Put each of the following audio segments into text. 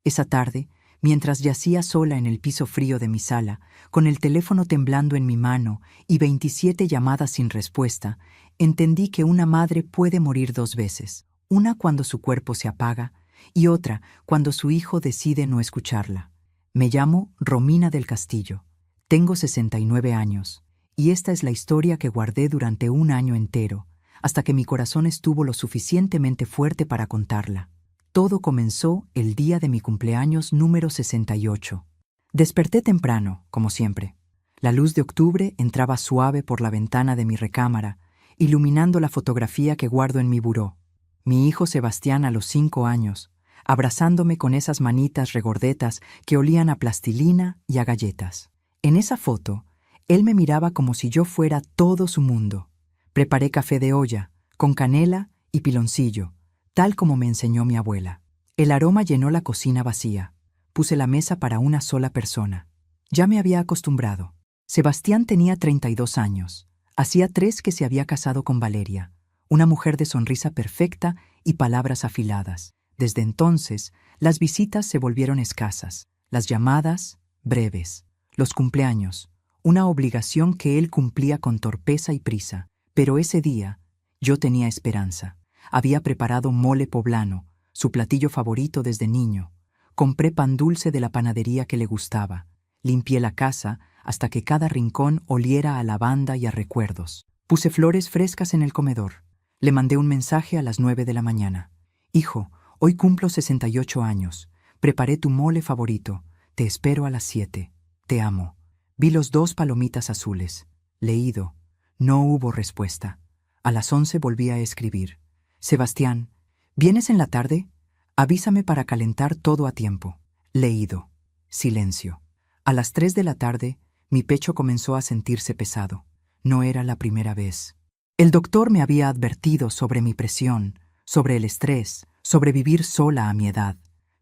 Esa tarde, mientras yacía sola en el piso frío de mi sala, con el teléfono temblando en mi mano y 27 llamadas sin respuesta, entendí que una madre puede morir 2 veces, una cuando su cuerpo se apaga y otra cuando su hijo decide no escucharla. Me llamo Romina del Castillo, tengo 69 años, y esta es la historia que guardé durante un año entero, hasta que mi corazón estuvo lo suficientemente fuerte para contarla. Todo comenzó el día de mi cumpleaños número 68. Desperté temprano, como siempre. La luz de octubre entraba suave por la ventana de mi recámara, iluminando la fotografía que guardo en mi buró. Mi hijo Sebastián a los 5 años, abrazándome con esas manitas regordetas que olían a plastilina y a galletas. En esa foto, él me miraba como si yo fuera todo su mundo. Preparé café de olla, con canela y piloncillo, tal como me enseñó mi abuela. El aroma llenó la cocina vacía. Puse la mesa para una sola persona. Ya me había acostumbrado. Sebastián tenía 32 años. Hacía 3 que se había casado con Valeria, una mujer de sonrisa perfecta y palabras afiladas. Desde entonces, las visitas se volvieron escasas, las llamadas, breves, los cumpleaños, una obligación que él cumplía con torpeza y prisa. Pero ese día, yo tenía esperanza. Había preparado mole poblano, su platillo favorito desde niño. Compré pan dulce de la panadería que le gustaba. Limpié la casa hasta que cada rincón oliera a lavanda y a recuerdos. Puse flores frescas en el comedor. Le mandé un mensaje a las 9 de la mañana. Hijo, hoy cumplo 68 años. Preparé tu mole favorito. Te espero a las 7. Te amo. Vi los 2 palomitas azules. Leído. No hubo respuesta. A las 11 volví a escribir. Sebastián, ¿vienes en la tarde? Avísame para calentar todo a tiempo. Leído. Silencio. A las 3 de la tarde, mi pecho comenzó a sentirse pesado. No era la primera vez. El doctor me había advertido sobre mi presión, sobre el estrés, sobre vivir sola a mi edad.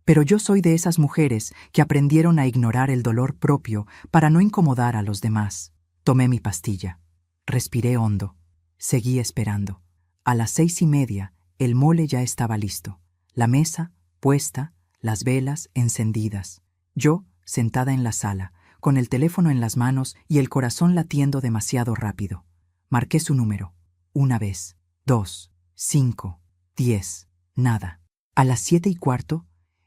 Pero yo soy de esas mujeres que aprendieron a ignorar el dolor propio para no incomodar a los demás. Tomé mi pastilla. Respiré hondo. Seguí esperando. A las 6:30, el mole ya estaba listo. La mesa, puesta, las velas encendidas. Yo, sentada en la sala, con el teléfono en las manos y el corazón latiendo demasiado rápido. Marqué su número. 1 vez, 2, 5, 10, nada. A las 7:15,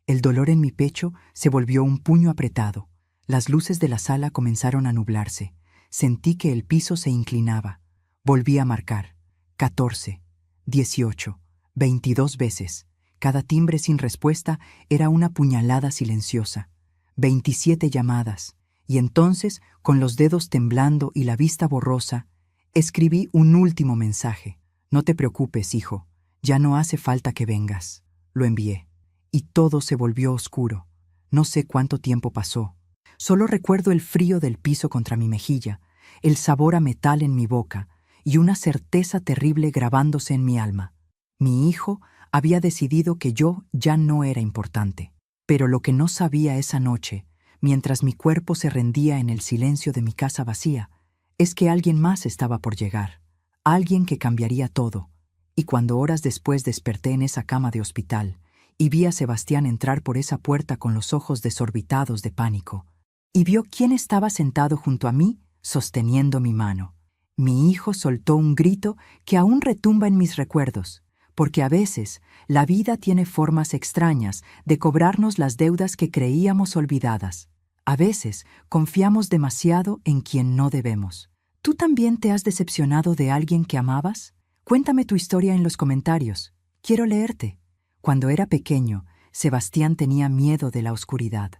el dolor en mi pecho se volvió un puño apretado. Las luces de la sala comenzaron a nublarse. Sentí que el piso se inclinaba. Volví a marcar. 14, 18, 22 veces. Cada timbre sin respuesta era una puñalada silenciosa. 27 llamadas. Y entonces, con los dedos temblando y la vista borrosa, escribí un último mensaje. No te preocupes, hijo. Ya no hace falta que vengas. Lo envié. Y todo se volvió oscuro. No sé cuánto tiempo pasó. Solo recuerdo el frío del piso contra mi mejilla, el sabor a metal en mi boca y una certeza terrible grabándose en mi alma. Mi hijo había decidido que yo ya no era importante. Pero lo que no sabía esa noche, mientras mi cuerpo se rendía en el silencio de mi casa vacía, es que alguien más estaba por llegar. Alguien que cambiaría todo. Y cuando horas después desperté en esa cama de hospital y vi a Sebastián entrar por esa puerta con los ojos desorbitados de pánico, y vio quién estaba sentado junto a mí, sosteniendo mi mano. Mi hijo soltó un grito que aún retumba en mis recuerdos, porque a veces la vida tiene formas extrañas de cobrarnos las deudas que creíamos olvidadas. A veces confiamos demasiado en quien no debemos. ¿Tú también te has decepcionado de alguien que amabas? Cuéntame tu historia en los comentarios. Quiero leerte. Cuando era pequeño, Sebastián tenía miedo de la oscuridad.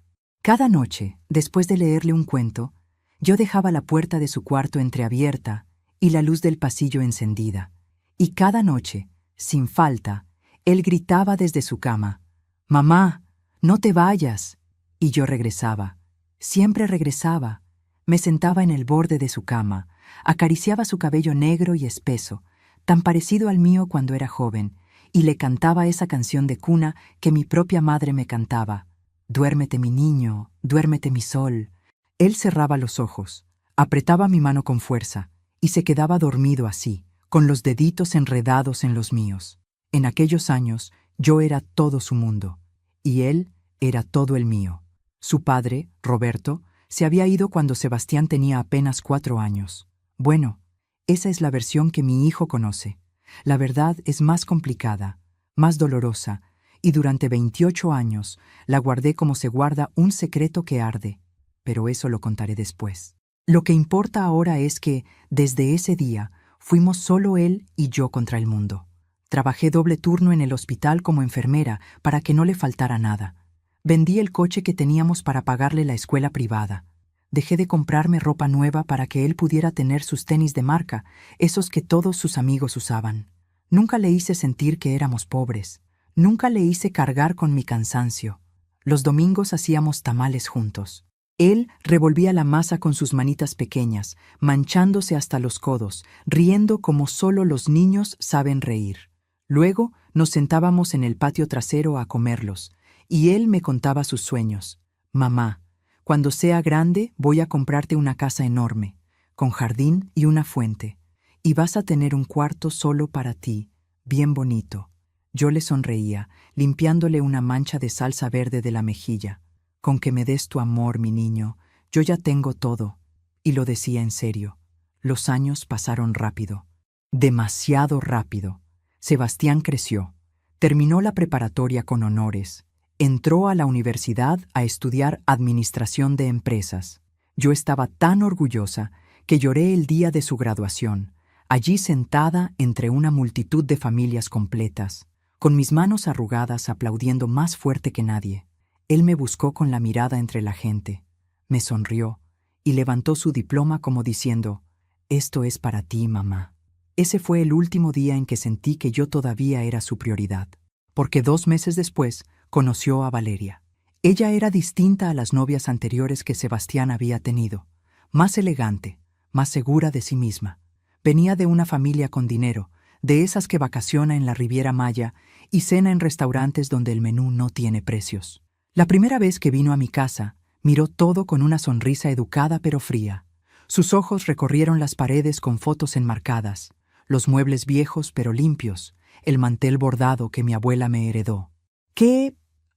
Cada noche, después de leerle un cuento, yo dejaba la puerta de su cuarto entreabierta y la luz del pasillo encendida. Y cada noche, sin falta, él gritaba desde su cama: «Mamá, no te vayas». Y yo regresaba. Siempre regresaba. Me sentaba en el borde de su cama, acariciaba su cabello negro y espeso, tan parecido al mío cuando era joven, y le cantaba esa canción de cuna que mi propia madre me cantaba: «Duérmete, mi niño, duérmete, mi sol». Él cerraba los ojos, apretaba mi mano con fuerza, y se quedaba dormido así, con los deditos enredados en los míos. En aquellos años, yo era todo su mundo, y él Era todo el mío. Su padre, Roberto, se había ido cuando Sebastián tenía apenas 4 años. Bueno, esa es la versión que mi hijo conoce. La verdad es más complicada, más dolorosa, y durante 28 años la guardé como se guarda un secreto que arde, pero eso lo contaré después. Lo que importa ahora es que, desde ese día, fuimos solo él y yo contra el mundo. Trabajé doble turno en el hospital como enfermera para que no le faltara nada. Vendí el coche que teníamos para pagarle la escuela privada. Dejé de comprarme ropa nueva para que él pudiera tener sus tenis de marca, esos que todos sus amigos usaban. Nunca le hice sentir que éramos pobres. Nunca le hice cargar con mi cansancio. Los domingos hacíamos tamales juntos. Él revolvía la masa con sus manitas pequeñas, manchándose hasta los codos, riendo como solo los niños saben reír. Luego nos sentábamos en el patio trasero a comerlos, y él me contaba sus sueños. Mamá, cuando sea grande voy a comprarte una casa enorme, con jardín y una fuente, y vas a tener un cuarto solo para ti, bien bonito. Yo le sonreía, limpiándole una mancha de salsa verde de la mejilla. Con que me des tu amor, mi niño, yo ya tengo todo. Y lo decía en serio. Los años pasaron rápido. Demasiado rápido. Sebastián creció. Terminó la preparatoria con honores. Entró a la universidad a estudiar administración de empresas. Yo estaba tan orgullosa que lloré el día de su graduación, allí sentada entre una multitud de familias completas, con mis manos arrugadas aplaudiendo más fuerte que nadie. Él me buscó con la mirada entre la gente, me sonrió y levantó su diploma como diciendo, «Esto es para ti, mamá». Ese fue el último día en que sentí que yo todavía era su prioridad, porque 2 meses después conoció a Valeria. Ella era distinta a las novias anteriores que Sebastián había tenido, más elegante, más segura de sí misma. Venía de una familia con dinero, de esas que vacaciona en la Riviera Maya y cena en restaurantes donde el menú no tiene precios. La primera vez que vino a mi casa, miró todo con una sonrisa educada pero fría. Sus ojos recorrieron las paredes con fotos enmarcadas, los muebles viejos pero limpios, el mantel bordado que mi abuela me heredó. ¡Qué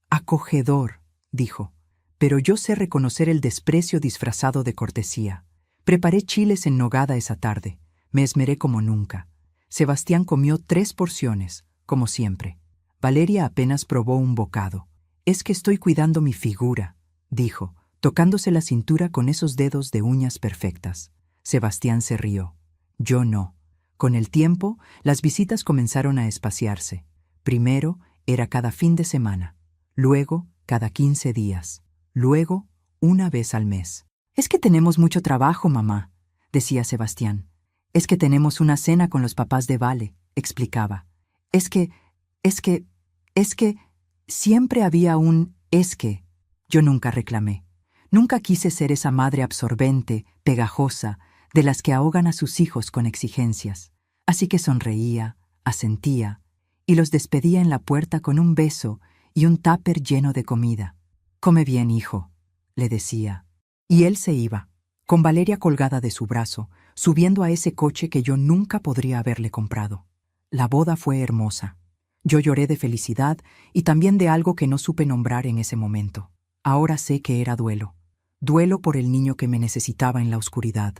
acogedor!, dijo, pero yo sé reconocer el desprecio disfrazado de cortesía. Preparé chiles en nogada esa tarde, me esmeré como nunca. Sebastián comió 3 porciones, como siempre. Valeria apenas probó un bocado. «Es que estoy cuidando mi figura», dijo, tocándose la cintura con esos dedos de uñas perfectas. Sebastián se rió. Yo no. Con el tiempo, las visitas comenzaron a espaciarse. Primero era cada fin de semana, luego cada 15 días, luego una vez al mes. «Es que tenemos mucho trabajo, mamá», decía Sebastián. «Es que tenemos una cena con los papás de Vale», explicaba. Es que... Siempre había un «es que». Yo nunca reclamé. Nunca quise ser esa madre absorbente, pegajosa, de las que ahogan a sus hijos con exigencias. Así que sonreía, asentía, y los despedía en la puerta con un beso y un tupper lleno de comida. «Come bien, hijo», le decía. Y él se iba, con Valeria colgada de su brazo, subiendo a ese coche que yo nunca podría haberle comprado. La boda fue hermosa. Yo lloré de felicidad y también de algo que no supe nombrar en ese momento. Ahora sé que era duelo. Duelo por el niño que me necesitaba en la oscuridad.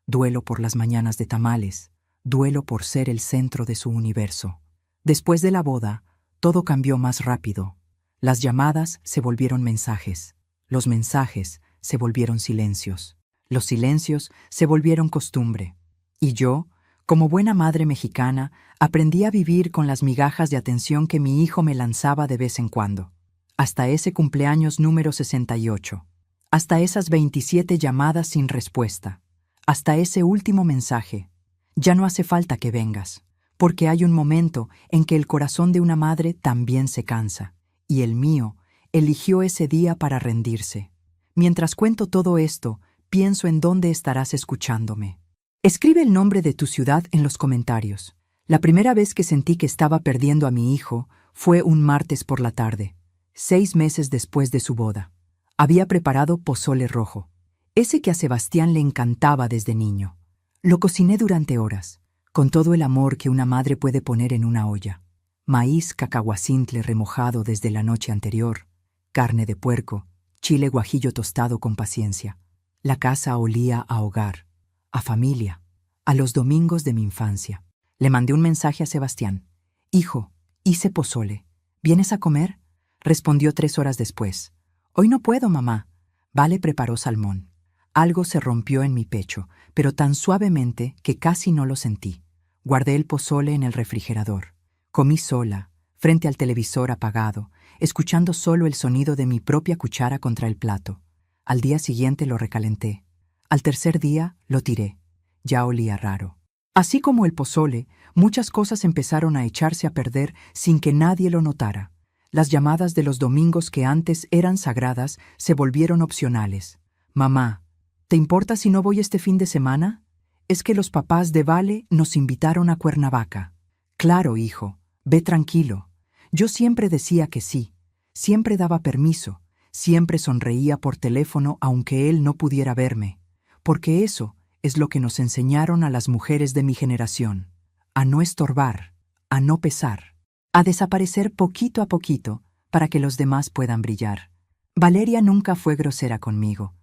Duelo por las mañanas de tamales. Duelo por ser el centro de su universo. Después de la boda, todo cambió más rápido. Las llamadas se volvieron mensajes. Los mensajes se volvieron silencios. Los silencios se volvieron costumbre. Y yo, como buena madre mexicana, aprendí a vivir con las migajas de atención que mi hijo me lanzaba de vez en cuando. Hasta ese cumpleaños número 68. Hasta esas 27 llamadas sin respuesta. Hasta ese último mensaje. Ya no hace falta que vengas, porque hay un momento en que el corazón de una madre también se cansa, y el mío eligió ese día para rendirse. Mientras cuento todo esto, pienso en dónde estarás escuchándome. Escribe el nombre de tu ciudad en los comentarios. La primera vez que sentí que estaba perdiendo a mi hijo fue un martes por la tarde, 6 meses después de su boda. Había preparado pozole rojo, ese que a Sebastián le encantaba desde niño. Lo cociné durante horas, con todo el amor que una madre puede poner en una olla. Maíz cacahuacintle remojado desde la noche anterior, carne de puerco, chile guajillo tostado con paciencia. La casa olía a hogar, a familia, a los domingos de mi infancia. Le mandé un mensaje a Sebastián. «Hijo, hice pozole. ¿Vienes a comer?». Respondió 3 horas después. «Hoy no puedo, mamá». Vale preparó salmón. Algo se rompió en mi pecho, pero tan suavemente que casi no lo sentí. Guardé el pozole en el refrigerador. Comí sola, frente al televisor apagado, escuchando solo el sonido de mi propia cuchara contra el plato. Al día siguiente lo recalenté. Al tercer día lo tiré. Ya olía raro. Así como el pozole, muchas cosas empezaron a echarse a perder sin que nadie lo notara. Las llamadas de los domingos que antes eran sagradas se volvieron opcionales. «Mamá, ¿te importa si no voy este fin de semana? Es que los papás de Vale nos invitaron a Cuernavaca». «Claro, hijo, ve tranquilo». Yo siempre decía que sí, siempre daba permiso, siempre sonreía por teléfono aunque él no pudiera verme, porque eso es lo que nos enseñaron a las mujeres de mi generación, a no estorbar, a no pesar, a desaparecer poquito a poquito para que los demás puedan brillar. Valeria nunca fue grosera conmigo.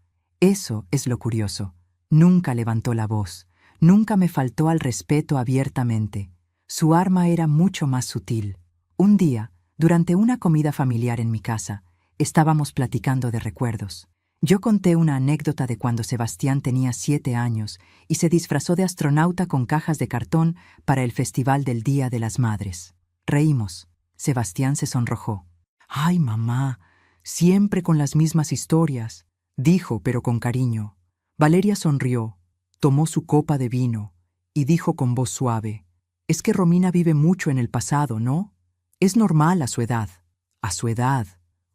Eso es lo curioso. Nunca levantó la voz, nunca me faltó al respeto abiertamente. Su arma era mucho más sutil. Un día, durante una comida familiar en mi casa, estábamos platicando de recuerdos. Yo conté una anécdota de cuando Sebastián tenía 7 años y se disfrazó de astronauta con cajas de cartón para el festival del Día de las Madres. Reímos. Sebastián se sonrojó. «Ay, mamá, siempre con las mismas historias», dijo, pero con cariño. Valeria sonrió, tomó su copa de vino y dijo con voz suave: «Es que Romina vive mucho en el pasado, ¿no? Es normal a su edad». A su edad.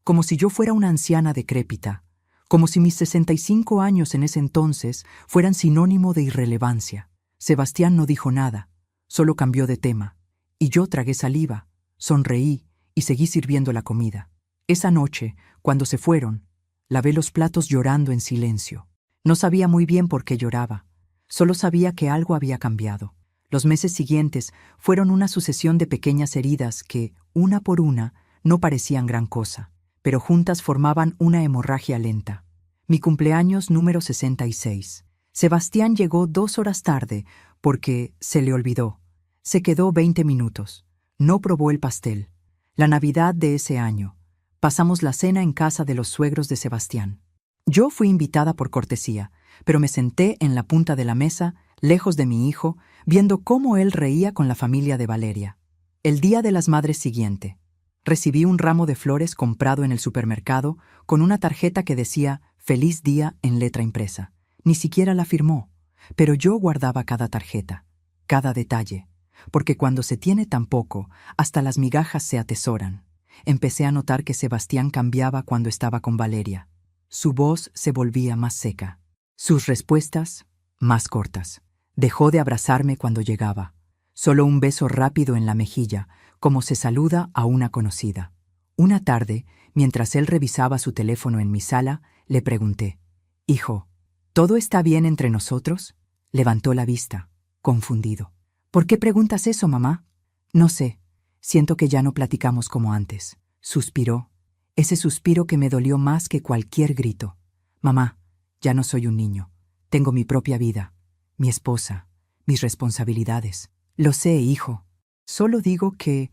Como si yo fuera una anciana decrépita. Como si mis 65 años en ese entonces fueran sinónimo de irrelevancia. Sebastián no dijo nada, solo cambió de tema. Y yo tragué saliva, sonreí y seguí sirviendo la comida. Esa noche, cuando se fueron, lavé los platos llorando en silencio. No sabía muy bien por qué lloraba. Solo sabía que algo había cambiado. Los meses siguientes fueron una sucesión de pequeñas heridas que, una por una, no parecían gran cosa, pero juntas formaban una hemorragia lenta. Mi cumpleaños número 66. Sebastián llegó 2 horas tarde porque se le olvidó. Se quedó 20 minutos. No probó el pastel. La Navidad de ese año. Pasamos la cena en casa de los suegros de Sebastián. Yo fui invitada por cortesía, pero me senté en la punta de la mesa, lejos de mi hijo, viendo cómo él reía con la familia de Valeria. El Día de las Madres siguiente. Recibí un ramo de flores comprado en el supermercado con una tarjeta que decía «Feliz día» en letra impresa. Ni siquiera la firmó, pero yo guardaba cada tarjeta, cada detalle, porque cuando se tiene tan poco, hasta las migajas se atesoran. Empecé a notar que Sebastián cambiaba cuando estaba con Valeria. Su voz se volvía más seca. Sus respuestas, más cortas. Dejó de abrazarme cuando llegaba. Solo un beso rápido en la mejilla, como se saluda a una conocida. Una tarde, mientras él revisaba su teléfono en mi sala, le pregunté: «Hijo, ¿todo está bien entre nosotros?». Levantó la vista, confundido. «¿Por qué preguntas eso, mamá?». «No sé. Siento que ya no platicamos como antes». Suspiró. Ese suspiro que me dolió más que cualquier grito. «Mamá, ya no soy un niño. Tengo mi propia vida, mi esposa, mis responsabilidades». «Lo sé, hijo. Solo digo que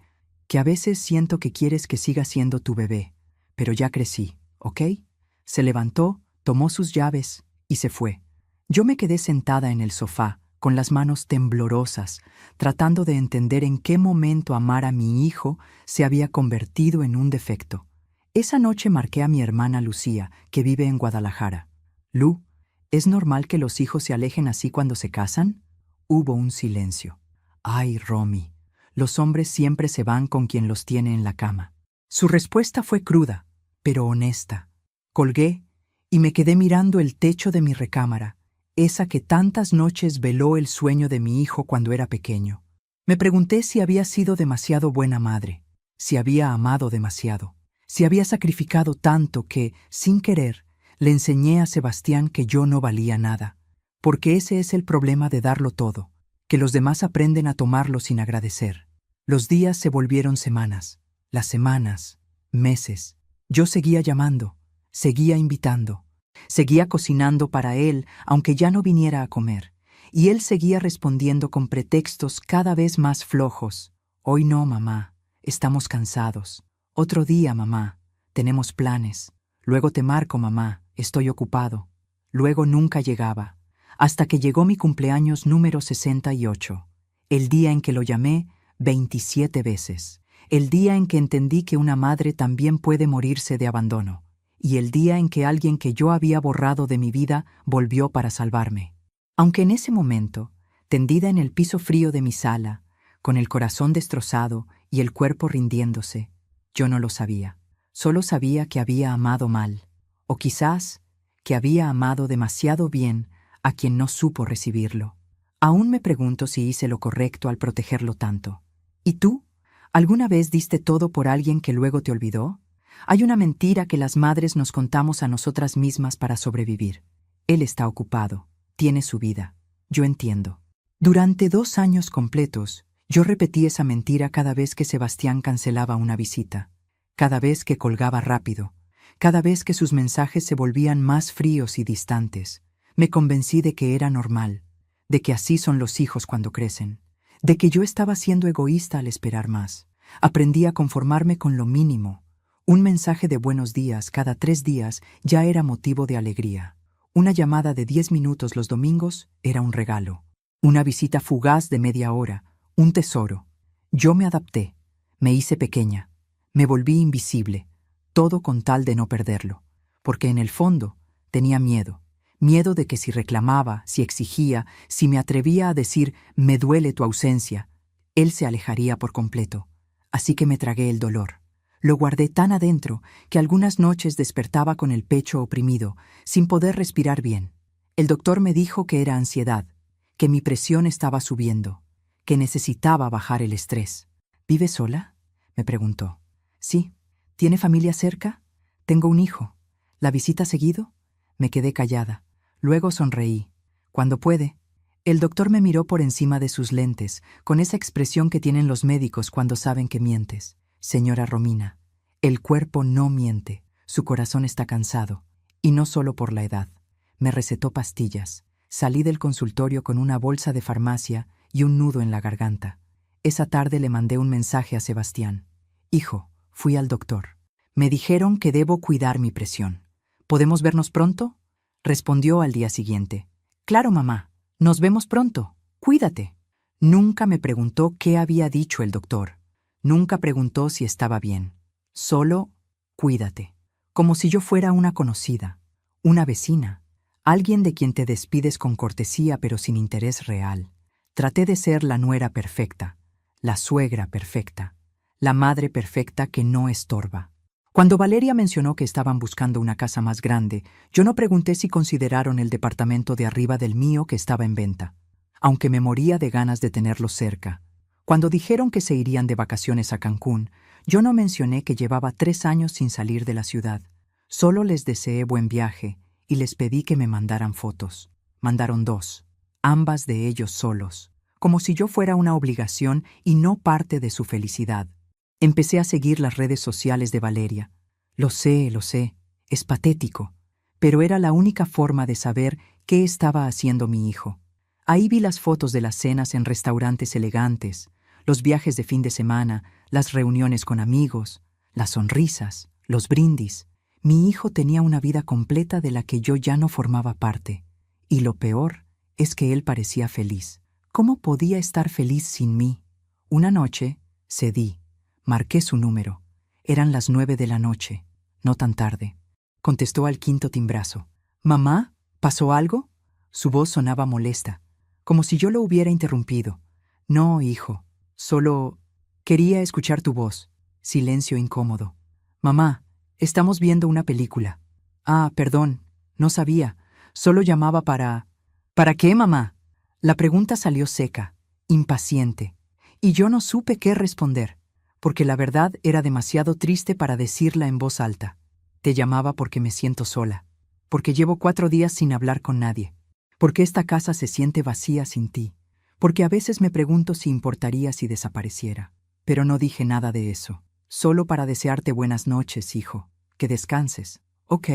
a veces siento que quieres que siga siendo tu bebé, pero ya crecí, ¿ok?». Se levantó, tomó sus llaves y se fue. Yo me quedé sentada en el sofá, con las manos temblorosas, tratando de entender en qué momento amar a mi hijo se había convertido en un defecto. Esa noche marqué a mi hermana Lucía, que vive en Guadalajara. «Lu, ¿es normal que los hijos se alejen así cuando se casan?». Hubo un silencio. «Ay, Romy, los hombres siempre se van con quien los tiene en la cama». Su respuesta fue cruda, pero honesta. Colgué y me quedé mirando el techo de mi recámara, esa que tantas noches veló el sueño de mi hijo cuando era pequeño. Me pregunté si había sido demasiado buena madre, si había amado demasiado, si había sacrificado tanto que, sin querer, le enseñé a Sebastián que yo no valía nada. Porque ese es el problema de darlo todo, que los demás aprenden a tomarlo sin agradecer. Los días se volvieron semanas, las semanas, meses, Yo seguía llamando, seguía invitando, seguía cocinando para él, aunque ya no viniera a comer, y él seguía respondiendo con pretextos cada vez más flojos. Hoy no, mamá, estamos cansados. Otro día, mamá, tenemos planes. Luego te marco, mamá, estoy ocupado. Luego nunca llegaba, hasta que llegó mi cumpleaños número 68, el día en que lo llamé 27 veces, el día en que entendí que una madre también puede morirse de abandono, y el día en que alguien que yo había borrado de mi vida volvió para salvarme. Aunque en ese momento, tendida en el piso frío de mi sala, con el corazón destrozado y el cuerpo rindiéndose, yo no lo sabía. Solo sabía que había amado mal, o quizás que había amado demasiado bien a quien no supo recibirlo. Aún me pregunto si hice lo correcto al protegerlo tanto. ¿Y tú? ¿Alguna vez diste todo por alguien que luego te olvidó? Hay una mentira que las madres nos contamos a nosotras mismas para sobrevivir. Él está ocupado, tiene su vida. Yo entiendo. Durante 2 años completos, yo repetí esa mentira cada vez que Sebastián cancelaba una visita, cada vez que colgaba rápido, cada vez que sus mensajes se volvían más fríos y distantes. Me convencí de que era normal, de que así son los hijos cuando crecen, de que yo estaba siendo egoísta al esperar más. Aprendí a conformarme con lo mínimo. Un mensaje de buenos días cada 3 días ya era motivo de alegría. Una llamada de 10 minutos los domingos era un regalo. Una visita fugaz de media hora, un tesoro. Yo me adapté, me hice pequeña, me volví invisible, todo con tal de no perderlo, porque en el fondo tenía miedo. Miedo de que si reclamaba, si exigía, si me atrevía a decir «me duele tu ausencia», él se alejaría por completo. Así que me tragué el dolor. Lo guardé tan adentro que algunas noches despertaba con el pecho oprimido, sin poder respirar bien. El doctor me dijo que era ansiedad, que mi presión estaba subiendo, que necesitaba bajar el estrés. ¿Vive sola?, me preguntó. Sí. ¿Tiene familia cerca? Tengo un hijo. ¿La visita seguido? Me quedé callada. Luego sonreí. Cuando puede. El doctor me miró por encima de sus lentes, con esa expresión que tienen los médicos cuando saben que mientes. Señora Romina, el cuerpo no miente, su corazón está cansado, y no solo por la edad. Me recetó pastillas. Salí del consultorio con una bolsa de farmacia y un nudo en la garganta. Esa tarde le mandé un mensaje a Sebastián. Hijo, fui al doctor. Me dijeron que debo cuidar mi presión. ¿Podemos vernos pronto? Respondió al día siguiente. Claro, mamá. Nos vemos pronto. Cuídate. Nunca me preguntó qué había dicho el doctor. Nunca preguntó si estaba bien. Solo, cuídate. Como si yo fuera una conocida, una vecina, alguien de quien te despides con cortesía pero sin interés real. Traté de ser la nuera perfecta, la suegra perfecta, la madre perfecta que no estorba. Cuando Valeria mencionó que estaban buscando una casa más grande, yo no pregunté si consideraron el departamento de arriba del mío que estaba en venta, aunque me moría de ganas de tenerlo cerca. Cuando dijeron que se irían de vacaciones a Cancún, yo no mencioné que llevaba 3 años sin salir de la ciudad. Solo les deseé buen viaje y les pedí que me mandaran fotos. Mandaron 2, ambas de ellos solos, como si yo fuera una obligación y no parte de su felicidad. Empecé a seguir las redes sociales de Valeria. Lo sé, es patético, pero era la única forma de saber qué estaba haciendo mi hijo. Ahí vi las fotos de las cenas en restaurantes elegantes, los viajes de fin de semana, las reuniones con amigos, las sonrisas, los brindis. Mi hijo tenía una vida completa de la que yo ya no formaba parte. Y lo peor es que él parecía feliz. ¿Cómo podía estar feliz sin mí? Una noche cedí. Marqué su número. Eran las 9 de la noche, no tan tarde. Contestó al 5.º timbrazo. «¿Mamá? ¿Pasó algo?» Su voz sonaba molesta, como si yo lo hubiera interrumpido. «No, hijo. Solo quería escuchar tu voz». Silencio incómodo. «Mamá, estamos viendo una película». «Ah, perdón. No sabía. Solo llamaba para...» «¿Para qué, mamá?» La pregunta salió seca, impaciente, y yo no supe qué responder, porque la verdad era demasiado triste para decirla en voz alta. Te llamaba porque me siento sola, porque llevo 4 días sin hablar con nadie, porque esta casa se siente vacía sin ti, porque a veces me pregunto si importaría si desapareciera. Pero no dije nada de eso, solo para desearte buenas noches, hijo. Que descanses. Ok.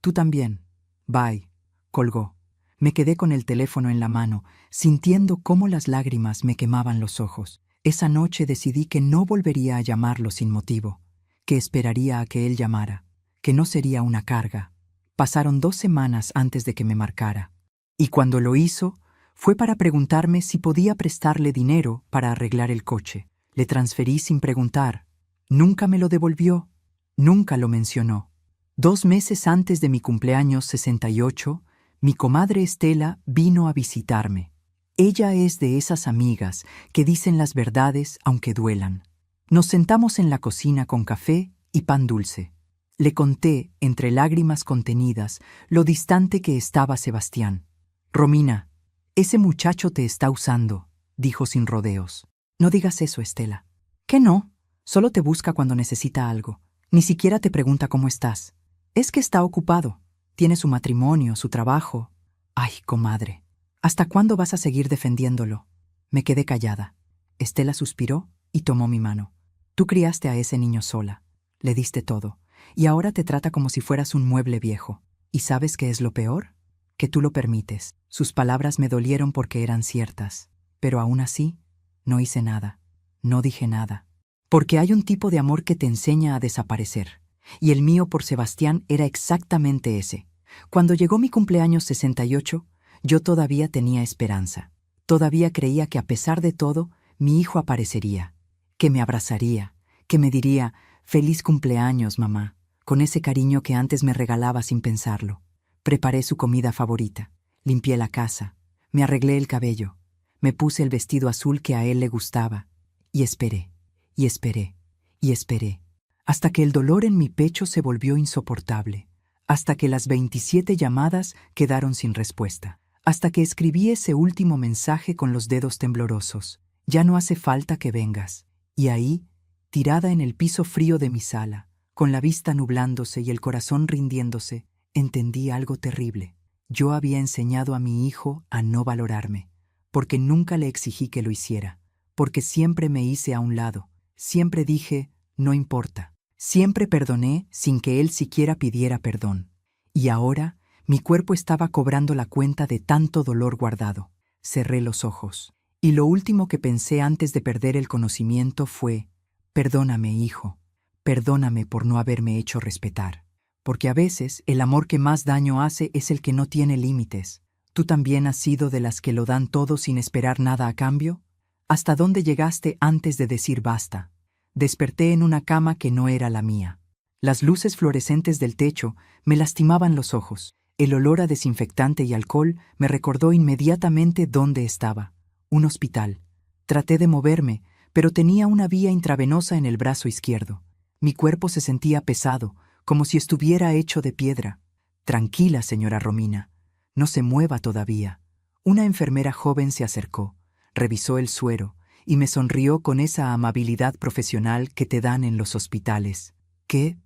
Tú también. Bye. Colgó. Me quedé con el teléfono en la mano, sintiendo cómo las lágrimas me quemaban los ojos. Esa noche decidí que no volvería a llamarlo sin motivo, que esperaría a que él llamara, que no sería una carga. Pasaron 2 semanas antes de que me marcara. Y cuando lo hizo, fue para preguntarme si podía prestarle dinero para arreglar el coche. Le transferí sin preguntar. Nunca me lo devolvió. Nunca lo mencionó. 2 meses antes de mi cumpleaños 68, mi comadre Estela vino a visitarme. Ella es de esas amigas que dicen las verdades aunque duelan. Nos sentamos en la cocina con café y pan dulce. Le conté, entre lágrimas contenidas, lo distante que estaba Sebastián. «Romina, ese muchacho te está usando», dijo sin rodeos. «No digas eso, Estela». «¿Qué no? Solo te busca cuando necesita algo. Ni siquiera te pregunta cómo estás. Es que está ocupado. Tiene su matrimonio, su trabajo». «Ay, comadre, ¿hasta cuándo vas a seguir defendiéndolo?» Me quedé callada. Estela suspiró y tomó mi mano. «Tú criaste a ese niño sola. Le diste todo. Y ahora te trata como si fueras un mueble viejo. ¿Y sabes qué es lo peor? Que tú lo permites». Sus palabras me dolieron porque eran ciertas. Pero aún así, no hice nada. No dije nada. Porque hay un tipo de amor que te enseña a desaparecer. Y el mío por Sebastián era exactamente ese. Cuando llegó mi cumpleaños 68, yo todavía tenía esperanza. Todavía creía que a pesar de todo, mi hijo aparecería, que me abrazaría, que me diría «Feliz cumpleaños, mamá», con ese cariño que antes me regalaba sin pensarlo. Preparé su comida favorita, limpié la casa, me arreglé el cabello, me puse el vestido azul que a él le gustaba, y esperé, y esperé, y esperé, hasta que el dolor en mi pecho se volvió insoportable, hasta que las 27 llamadas quedaron sin respuesta, hasta que escribí ese último mensaje con los dedos temblorosos. «Ya no hace falta que vengas». Y ahí, tirada en el piso frío de mi sala, con la vista nublándose y el corazón rindiéndose, entendí algo terrible. Yo había enseñado a mi hijo a no valorarme, porque nunca le exigí que lo hiciera, porque siempre me hice a un lado, siempre dije, no importa, siempre perdoné sin que él siquiera pidiera perdón. Y ahora, mi cuerpo estaba cobrando la cuenta de tanto dolor guardado. Cerré los ojos, y lo último que pensé antes de perder el conocimiento fue, perdóname, hijo, perdóname por no haberme hecho respetar. Porque a veces el amor que más daño hace es el que no tiene límites. ¿Tú también has sido de las que lo dan todo sin esperar nada a cambio? ¿Hasta dónde llegaste antes de decir basta? Desperté en una cama que no era la mía. Las luces fluorescentes del techo me lastimaban los ojos. El olor a desinfectante y alcohol me recordó inmediatamente dónde estaba. Un hospital. Traté de moverme, pero tenía una vía intravenosa en el brazo izquierdo. Mi cuerpo se sentía pesado, como si estuviera hecho de piedra. «Tranquila, señora Romina. No se mueva todavía». Una enfermera joven se acercó, revisó el suero y me sonrió con esa amabilidad profesional que te dan en los hospitales. ¿Qué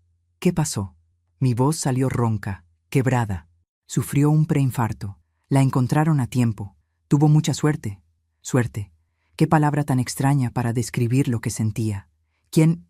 pasó? Mi voz salió ronca, quebrada. Sufrió un preinfarto. La encontraron a tiempo. Tuvo mucha suerte. Suerte. Qué palabra tan extraña para describir lo que sentía. ¿Quién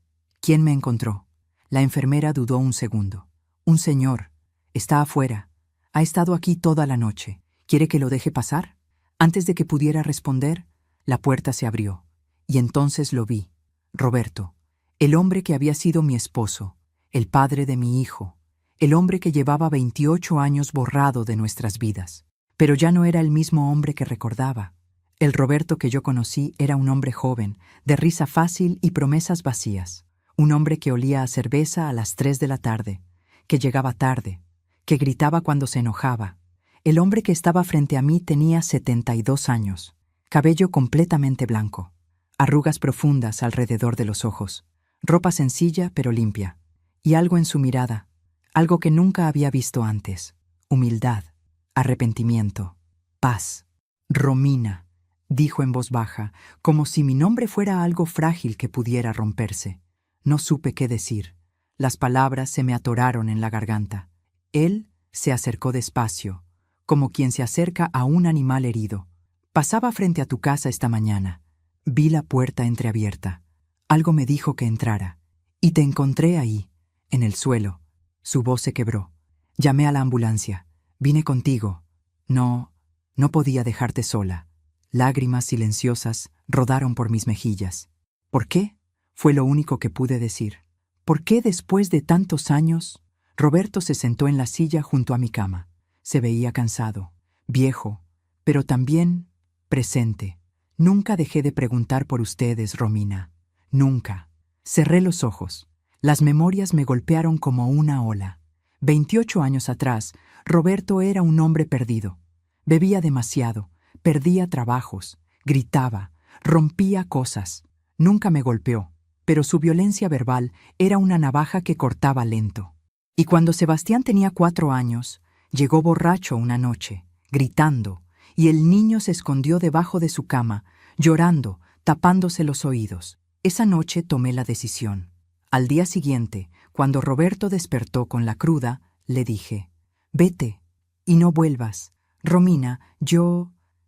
me encontró? La enfermera dudó un segundo. «Un señor. Está afuera. Ha estado aquí toda la noche. ¿Quiere que lo deje pasar?» Antes de que pudiera responder, la puerta se abrió. Y entonces lo vi. Roberto. El hombre que había sido mi esposo. El padre de mi hijo. El hombre que llevaba 28 años borrado de nuestras vidas. Pero ya no era el mismo hombre que recordaba. El Roberto que yo conocí era un hombre joven, de risa fácil y promesas vacías. Un hombre que olía a cerveza a las 3 de la tarde, que llegaba tarde, que gritaba cuando se enojaba. El hombre que estaba frente a mí tenía 72 años, cabello completamente blanco, arrugas profundas alrededor de los ojos, ropa sencilla pero limpia, y algo en su mirada, algo que nunca había visto antes: humildad, arrepentimiento, paz. «Romina», dijo en voz baja, como si mi nombre fuera algo frágil que pudiera romperse. No supe qué decir. Las palabras se me atoraron en la garganta. Él se acercó despacio, como quien se acerca a un animal herido. «Pasaba frente a tu casa esta mañana. Vi la puerta entreabierta. Algo me dijo que entrara. Y te encontré ahí, en el suelo, Su voz se quebró. Llamé a la ambulancia. Vine contigo. No podía dejarte sola. Lágrimas silenciosas rodaron por mis mejillas. ¿Por qué? Fue lo único que pude decir. ¿Por qué después de tantos años? Roberto se sentó en la silla junto a mi cama. Se veía cansado, viejo, pero también presente. Nunca dejé de preguntar por ustedes, Romina. Nunca. Cerré los ojos. Las memorias me golpearon como una ola. 28 años atrás, Roberto era un hombre perdido. Bebía demasiado, perdía trabajos, gritaba, rompía cosas. Nunca me golpeó, pero su violencia verbal era una navaja que cortaba lento. Y cuando Sebastián tenía 4 años, llegó borracho una noche, gritando, y el niño se escondió debajo de su cama, llorando, tapándose los oídos. Esa noche tomé la decisión. Al día siguiente, cuando Roberto despertó con la cruda, le dije, «Vete, y no vuelvas. Romina,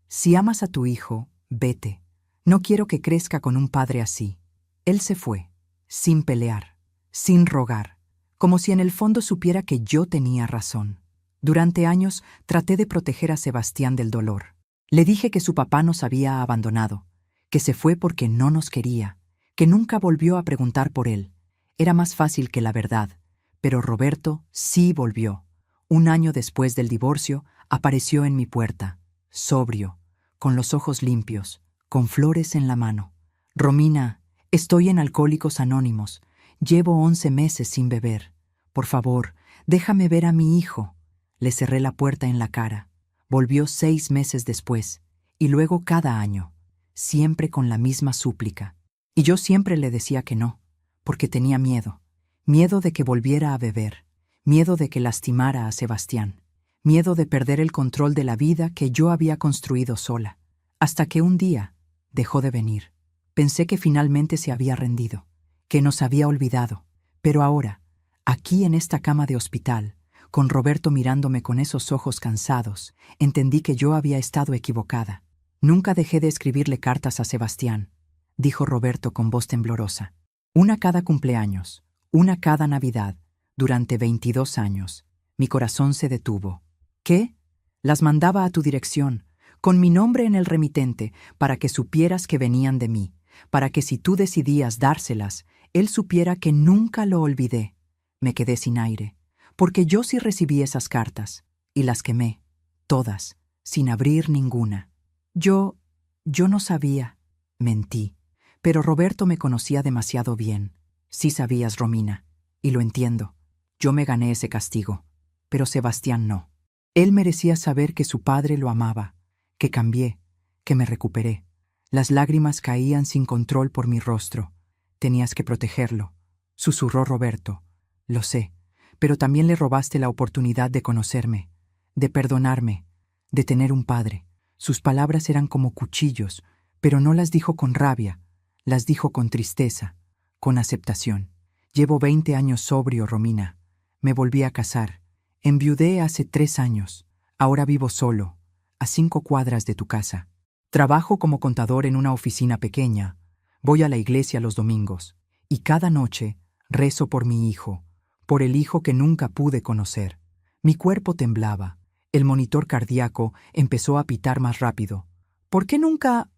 si amas a tu hijo, vete. No quiero que crezca con un padre así». Él se fue, sin pelear, sin rogar, como si en el fondo supiera que yo tenía razón. Durante años traté de proteger a Sebastián del dolor. Le dije que su papá nos había abandonado, que se fue porque no nos quería, que nunca volvió a preguntar por él. Era más fácil que la verdad, pero Roberto sí volvió. Un año después del divorcio, apareció en mi puerta, sobrio, con los ojos limpios, con flores en la mano. «Romina, estoy en Alcohólicos Anónimos. Llevo 11 meses sin beber. Por favor, déjame ver a mi hijo». Le cerré la puerta en la cara. Volvió 6 meses después, y luego cada año, siempre con la misma súplica. Y yo siempre le decía que no, porque tenía miedo. Miedo de que volviera a beber, miedo de que lastimara a Sebastián, miedo de perder el control de la vida que yo había construido sola. Hasta que un día dejó de venir. Pensé que finalmente se había rendido, que nos había olvidado. Pero ahora, aquí en esta cama de hospital, con Roberto mirándome con esos ojos cansados, entendí que yo había estado equivocada. Nunca dejé de escribirle cartas a Sebastián, dijo Roberto con voz temblorosa. Una cada cumpleaños, una cada Navidad, durante 22 años. Mi corazón se detuvo. ¿Qué? Las mandaba a tu dirección, con mi nombre en el remitente, para que supieras que venían de mí, para que si tú decidías dárselas, él supiera que nunca lo olvidé. Me quedé sin aire, porque yo sí recibí esas cartas, y las quemé, todas, sin abrir ninguna. Yo no sabía. Mentí. Pero Roberto me conocía demasiado bien. Sí sabías, Romina, y lo entiendo. Yo me gané ese castigo, pero Sebastián no. Él merecía saber que su padre lo amaba, que cambié, que me recuperé. Las lágrimas caían sin control por mi rostro. Tenías que protegerlo, susurró Roberto. Lo sé, pero también le robaste la oportunidad de conocerme, de perdonarme, de tener un padre. Sus palabras eran como cuchillos, pero no las dijo con rabia, las dijo con tristeza, con aceptación. Llevo 20 años sobrio, Romina. Me volví a casar. Enviudé hace 3 años. Ahora vivo solo, a 5 cuadras de tu casa. Trabajo como contador en una oficina pequeña. Voy a la iglesia los domingos. Y cada noche rezo por mi hijo, por el hijo que nunca pude conocer. Mi cuerpo temblaba. El monitor cardíaco empezó a pitar más rápido. ¿Por qué nunca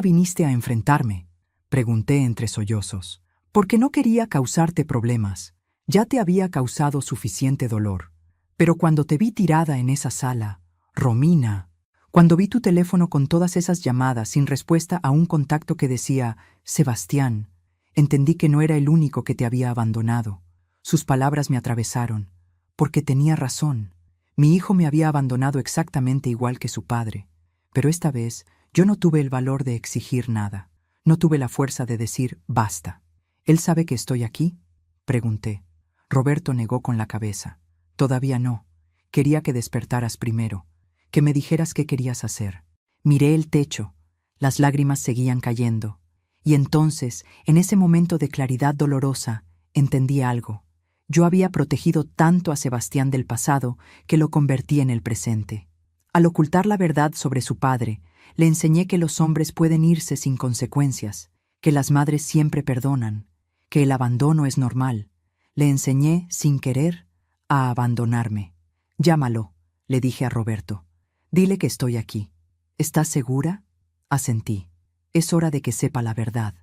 viniste a enfrentarme?», pregunté entre sollozos. «Porque no quería causarte problemas. Ya te había causado suficiente dolor. Pero cuando te vi tirada en esa sala, Romina, cuando vi tu teléfono con todas esas llamadas sin respuesta a un contacto que decía Sebastián, entendí que no era el único que te había abandonado. Sus palabras me atravesaron, porque tenía razón. Mi hijo me había abandonado exactamente igual que su padre. Pero esta vez yo no tuve el valor de exigir nada. No tuve la fuerza de decir basta. ¿Él sabe que estoy aquí?», pregunté. Roberto negó con la cabeza. «Todavía no. Quería que despertaras primero, que me dijeras qué querías hacer». Miré el techo. Las lágrimas seguían cayendo. Y entonces, en ese momento de claridad dolorosa, entendí algo. Yo había protegido tanto a Sebastián del pasado que lo convertí en el presente. Al ocultar la verdad sobre su padre, le enseñé que los hombres pueden irse sin consecuencias, que las madres siempre perdonan, que el abandono es normal. Le enseñé, sin querer, a abandonarme. Llámalo, le dije a Roberto. Dile que estoy aquí. ¿Estás segura? Asentí. Es hora de que sepa la verdad.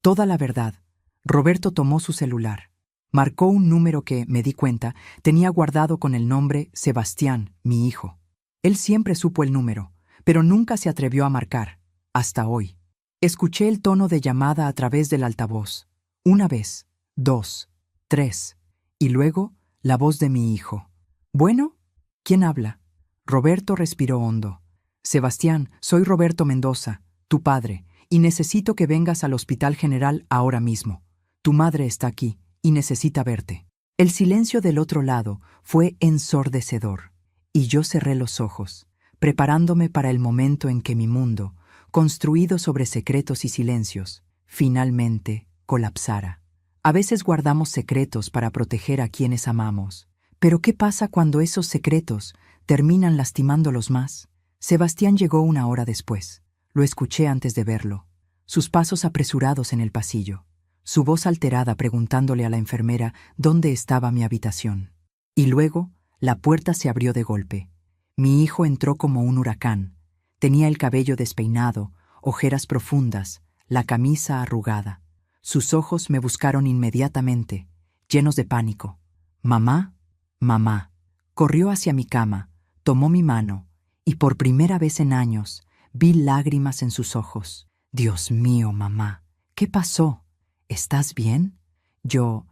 Toda la verdad. Roberto tomó su celular. Marcó un número que, me di cuenta, tenía guardado con el nombre Sebastián, mi hijo. Él siempre supo el número, pero nunca se atrevió a marcar, hasta hoy. Escuché el tono de llamada a través del altavoz. Una vez, dos, tres, y luego la voz de mi hijo. ¿Bueno? ¿Quién habla? Roberto respiró hondo. Sebastián, soy Roberto Mendoza, tu padre, y necesito que vengas al Hospital General ahora mismo. Tu madre está aquí y necesita verte. El silencio del otro lado fue ensordecedor, y yo cerré los ojos, preparándome para el momento en que mi mundo, construido sobre secretos y silencios, finalmente colapsara. A veces guardamos secretos para proteger a quienes amamos, pero ¿qué pasa cuando esos secretos terminan lastimándolos más? Sebastián llegó una hora después. Lo escuché antes de verlo. Sus pasos apresurados en el pasillo. Su voz alterada preguntándole a la enfermera dónde estaba mi habitación. Y luego, la puerta se abrió de golpe. Mi hijo entró como un huracán. Tenía el cabello despeinado, ojeras profundas, la camisa arrugada. Sus ojos me buscaron inmediatamente, llenos de pánico. «Mamá, mamá». Corrió hacia mi cama, tomó mi mano, y por primera vez en años vi lágrimas en sus ojos. «Dios mío, mamá, ¿qué pasó? ¿Estás bien?» Yo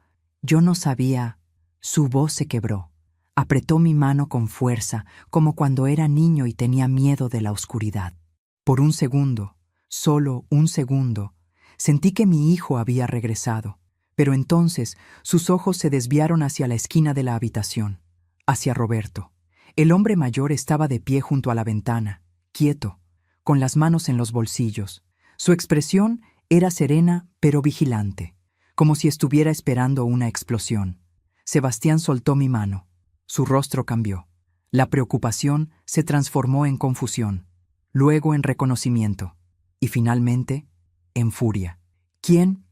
no sabía. Su voz se quebró. Apretó mi mano con fuerza, como cuando era niño y tenía miedo de la oscuridad. Por un segundo, solo un segundo, sentí que mi hijo había regresado, pero entonces sus ojos se desviaron hacia la esquina de la habitación, hacia Roberto. El hombre mayor estaba de pie junto a la ventana, quieto, con las manos en los bolsillos. Su expresión era serena pero vigilante, como si estuviera esperando una explosión. Sebastián soltó mi mano. Su rostro cambió. La preocupación se transformó en confusión, luego en reconocimiento, y finalmente, en furia. «¿Quién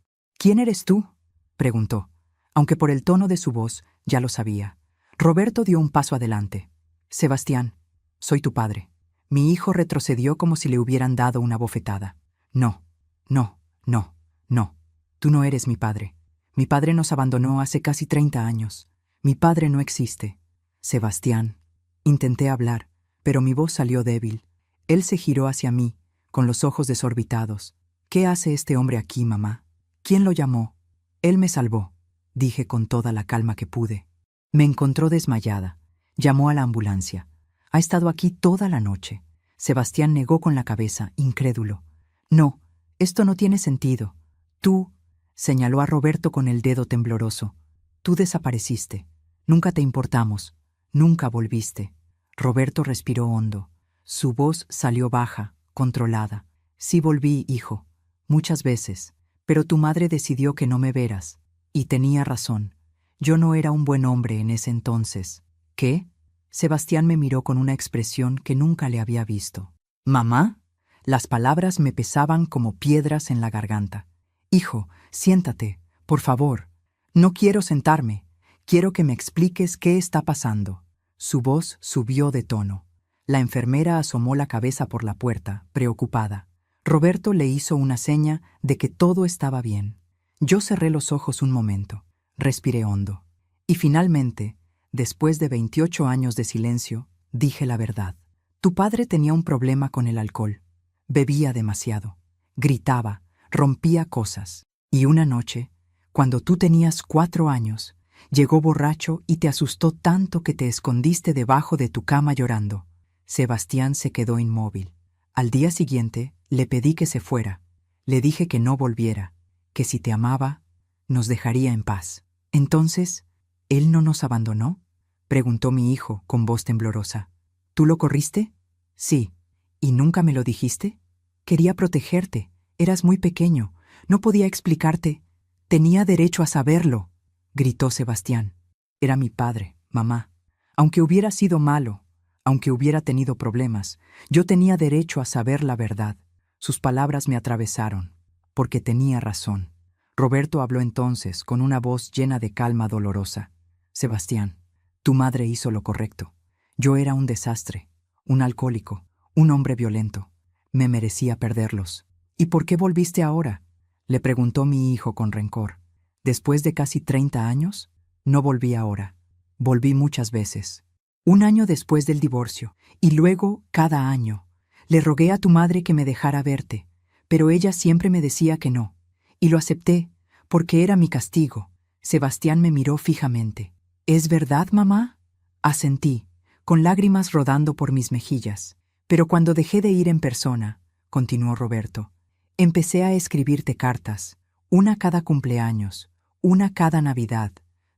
eres tú?», preguntó, aunque por el tono de su voz ya lo sabía. Roberto dio un paso adelante. «Sebastián, soy tu padre». Mi hijo retrocedió como si le hubieran dado una bofetada. «No, no, no, no. Tú no eres mi padre. Mi padre nos abandonó hace casi 30 años. Mi padre no existe». «Sebastián». Intenté hablar, pero mi voz salió débil. Él se giró hacia mí, con los ojos desorbitados. «¿Qué hace este hombre aquí, mamá? ¿Quién lo llamó?» «Él me salvó», dije con toda la calma que pude. Me encontró desmayada. Llamó a la ambulancia. «Ha estado aquí toda la noche». Sebastián negó con la cabeza, incrédulo. «No, esto no tiene sentido. Tú», señaló a Roberto con el dedo tembloroso. «Tú desapareciste. Nunca te importamos. Nunca volviste». Roberto respiró hondo. Su voz salió baja, controlada. «Sí volví, hijo. Muchas veces. Pero tu madre decidió que no me veras. Y tenía razón. Yo no era un buen hombre en ese entonces». «¿Qué?». Sebastián me miró con una expresión que nunca le había visto. «¿Mamá?». Las palabras me pesaban como piedras en la garganta. «Hijo, siéntate, por favor». «No quiero sentarme. Quiero que me expliques qué está pasando». Su voz subió de tono. La enfermera asomó la cabeza por la puerta, preocupada. Roberto le hizo una seña de que todo estaba bien. Yo cerré los ojos un momento, respiré hondo. Y finalmente, después de 28 años de silencio, dije la verdad. Tu padre tenía un problema con el alcohol. Bebía demasiado. Gritaba, rompía cosas. Y una noche, cuando tú tenías 4 años, llegó borracho y te asustó tanto que te escondiste debajo de tu cama llorando. Sebastián se quedó inmóvil. Al día siguiente, le pedí que se fuera. Le dije que no volviera, que si te amaba, nos dejaría en paz. Entonces, ¿él no nos abandonó?, preguntó mi hijo con voz temblorosa. ¿Tú lo corriste? Sí. ¿Y nunca me lo dijiste? Quería protegerte. Eras muy pequeño. No podía explicarte. Tenía derecho a saberlo, gritó Sebastián. Era mi padre, mamá. Aunque hubiera sido malo, aunque hubiera tenido problemas, yo tenía derecho a saber la verdad. Sus palabras me atravesaron, porque tenía razón. Roberto habló entonces, con una voz llena de calma dolorosa. Sebastián, tu madre hizo lo correcto. Yo era un desastre, un alcohólico, un hombre violento. Me merecía perderlos. ¿Y por qué volviste ahora?, le preguntó mi hijo con rencor. Después de casi 30 años, no volví ahora. Volví muchas veces. Un año después del divorcio, y luego cada año. Le rogué a tu madre que me dejara verte, pero ella siempre me decía que no. Y lo acepté, porque era mi castigo. Sebastián me miró fijamente. ¿Es verdad, mamá? Asentí, con lágrimas rodando por mis mejillas. Pero cuando dejé de ir en persona, continuó Roberto, empecé a escribirte cartas, una cada cumpleaños, una cada Navidad.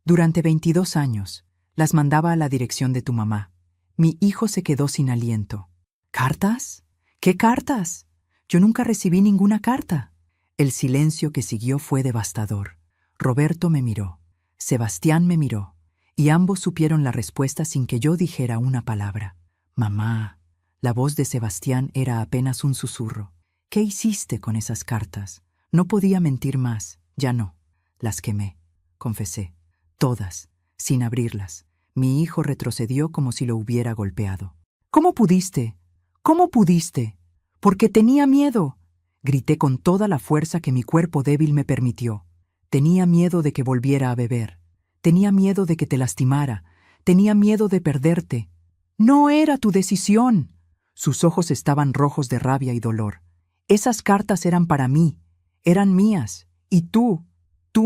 Durante 22 años, las mandaba a la dirección de tu mamá. Mi hijo se quedó sin aliento. ¿Cartas? ¿Qué cartas? Yo nunca recibí ninguna carta. El silencio que siguió fue devastador. Roberto me miró, Sebastián me miró, y ambos supieron la respuesta sin que yo dijera una palabra. Mamá. La voz de Sebastián era apenas un susurro. ¿Qué hiciste con esas cartas? No podía mentir más, ya no. Las quemé, confesé. Todas, sin abrirlas. Mi hijo retrocedió como si lo hubiera golpeado. ¿Cómo pudiste? ¿Cómo pudiste? Porque tenía miedo. Grité con toda la fuerza que mi cuerpo débil me permitió. Tenía miedo de que volviera a beber. Tenía miedo de que te lastimara. Tenía miedo de perderte. No era tu decisión. Sus ojos estaban rojos de rabia y dolor. Esas cartas eran para mí, eran mías, y tú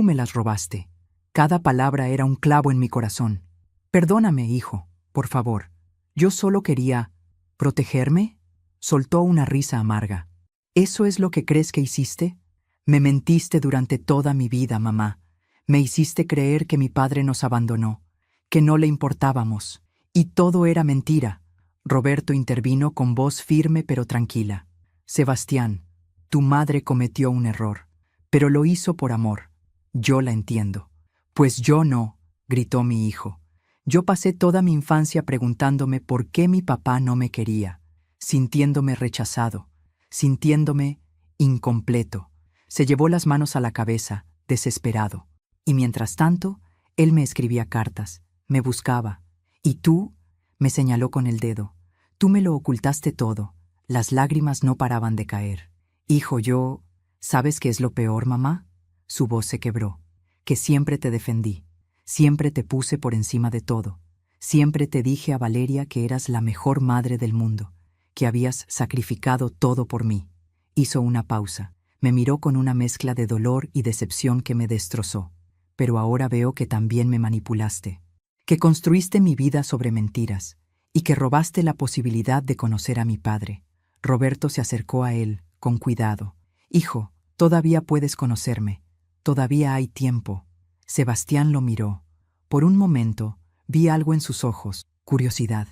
me las robaste. Cada palabra era un clavo en mi corazón. Perdóname, hijo, por favor. Yo solo quería... ¿Protegerme? Soltó una risa amarga. ¿Eso es lo que crees que hiciste? Me mentiste durante toda mi vida, mamá. Me hiciste creer que mi padre nos abandonó, que no le importábamos, y todo era mentira. Roberto intervino con voz firme pero tranquila. Sebastián, tu madre cometió un error, pero lo hizo por amor. Yo la entiendo. Pues yo no, gritó mi hijo. Yo pasé toda mi infancia preguntándome por qué mi papá no me quería, sintiéndome rechazado, sintiéndome incompleto. Se llevó las manos a la cabeza, desesperado. Y mientras tanto, él me escribía cartas, me buscaba. ¿Y tú? Me señaló con el dedo. Tú me lo ocultaste todo. Las lágrimas no paraban de caer. Hijo, yo... ¿Sabes qué es lo peor, mamá? Su voz se quebró. Que siempre te defendí. Siempre te puse por encima de todo. Siempre te dije a Valeria que eras la mejor madre del mundo, que habías sacrificado todo por mí. Hizo una pausa. Me miró con una mezcla de dolor y decepción que me destrozó. Pero ahora veo que también me manipulaste, que construiste mi vida sobre mentiras y que robaste la posibilidad de conocer a mi padre. Roberto se acercó a él, con cuidado. Hijo, todavía puedes conocerme. Todavía hay tiempo. Sebastián lo miró. Por un momento, vi algo en sus ojos, curiosidad,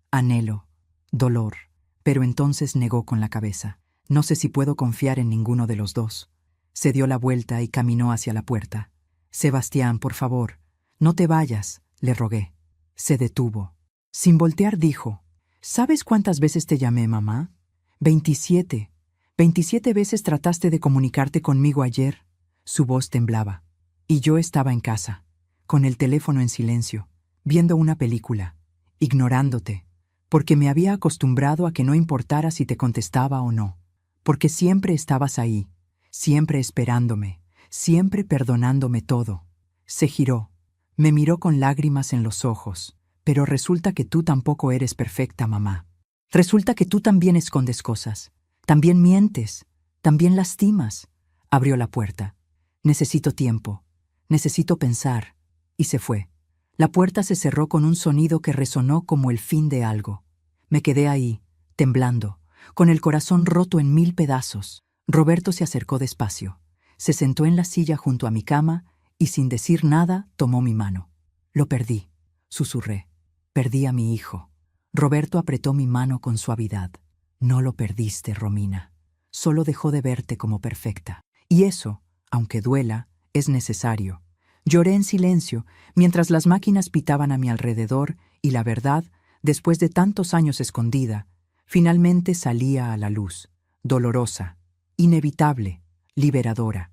anhelo, dolor, pero entonces negó con la cabeza. No sé si puedo confiar en ninguno de los dos. Se dio la vuelta y caminó hacia la puerta. Sebastián, por favor, no te vayas, le rogué. Se detuvo. Sin voltear dijo, ¿sabes cuántas veces te llamé, mamá? 27. 27 veces trataste de comunicarte conmigo ayer. Su voz temblaba. Y yo estaba en casa, con el teléfono en silencio, viendo una película, ignorándote, porque me había acostumbrado a que no importara si te contestaba o no, porque siempre estabas ahí, siempre esperándome, siempre perdonándome todo. Se giró, me miró con lágrimas en los ojos. Pero resulta que tú tampoco eres perfecta, mamá. Resulta que tú también escondes cosas, también mientes, también lastimas. Abrió la puerta. Necesito tiempo, necesito pensar. Y se fue. La puerta se cerró con un sonido que resonó como el fin de algo. Me quedé ahí, temblando, con el corazón roto en 1000 pedazos. Roberto se acercó despacio, se sentó en la silla junto a mi cama y sin decir nada tomó mi mano. Lo perdí, susurré. Perdí a mi hijo. Roberto apretó mi mano con suavidad. No lo perdiste, Romina. Solo dejó de verte como perfecta. Y eso, aunque duela, es necesario. Lloré en silencio, mientras las máquinas pitaban a mi alrededor y la verdad, después de tantos años escondida, finalmente salía a la luz, dolorosa, inevitable, liberadora.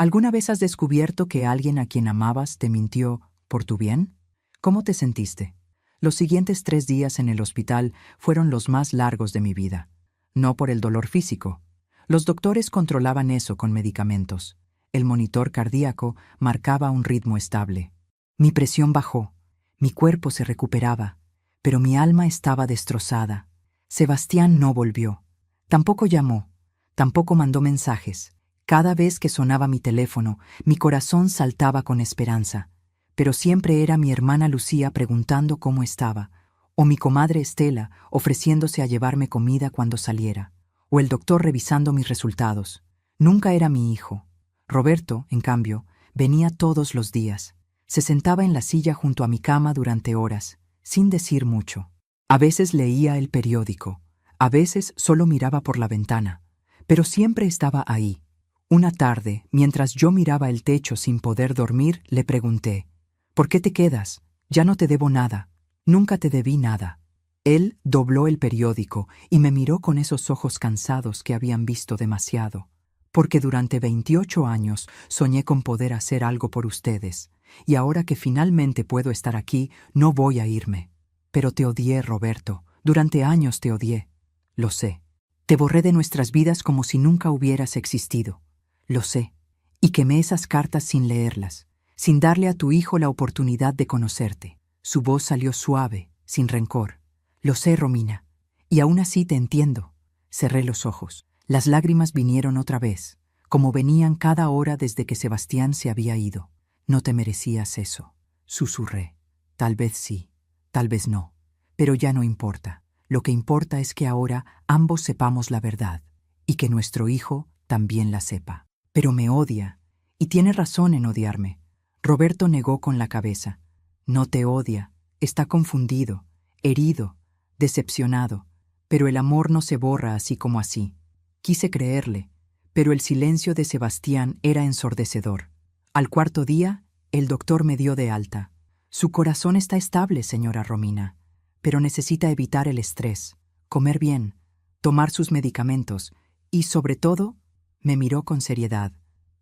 ¿Alguna vez has descubierto que alguien a quien amabas te mintió por tu bien? ¿Cómo te sentiste? Los siguientes 3 días en el hospital fueron los más largos de mi vida. No por el dolor físico. Los doctores controlaban eso con medicamentos. El monitor cardíaco marcaba un ritmo estable. Mi presión bajó. Mi cuerpo se recuperaba. Pero mi alma estaba destrozada. Sebastián no volvió. Tampoco llamó. Tampoco mandó mensajes. Cada vez que sonaba mi teléfono, mi corazón saltaba con esperanza. Pero siempre era mi hermana Lucía preguntando cómo estaba, o mi comadre Estela ofreciéndose a llevarme comida cuando saliera, o el doctor revisando mis resultados. Nunca era mi hijo. Roberto, en cambio, venía todos los días. Se sentaba en la silla junto a mi cama durante horas, sin decir mucho. A veces leía el periódico, a veces solo miraba por la ventana, pero siempre estaba ahí. Una tarde, mientras yo miraba el techo sin poder dormir, le pregunté: ¿por qué te quedas? Ya no te debo nada. Nunca te debí nada. Él dobló el periódico y me miró con esos ojos cansados que habían visto demasiado. Porque durante 28 años soñé con poder hacer algo por ustedes, y ahora que finalmente puedo estar aquí, no voy a irme. Pero te odié, Roberto. Durante años te odié. Lo sé. Te borré de nuestras vidas como si nunca hubieras existido. Lo sé. Y quemé esas cartas sin leerlas, sin darle a tu hijo la oportunidad de conocerte. Su voz salió suave, sin rencor. Lo sé, Romina. Y aún así te entiendo. Cerré los ojos. Las lágrimas vinieron otra vez, como venían cada hora desde que Sebastián se había ido. No te merecías eso. Susurré. Tal vez sí, tal vez no. Pero ya no importa. Lo que importa es que ahora ambos sepamos la verdad, y que nuestro hijo también la sepa. Pero me odia, y tiene razón en odiarme. Roberto negó con la cabeza. No te odia, está confundido, herido, decepcionado, pero el amor no se borra así como así. Quise creerle, pero el silencio de Sebastián era ensordecedor. Al 4.º día, el doctor me dio de alta. Su corazón está estable, señora Romina, pero necesita evitar el estrés, comer bien, tomar sus medicamentos y, sobre todo, me miró con seriedad,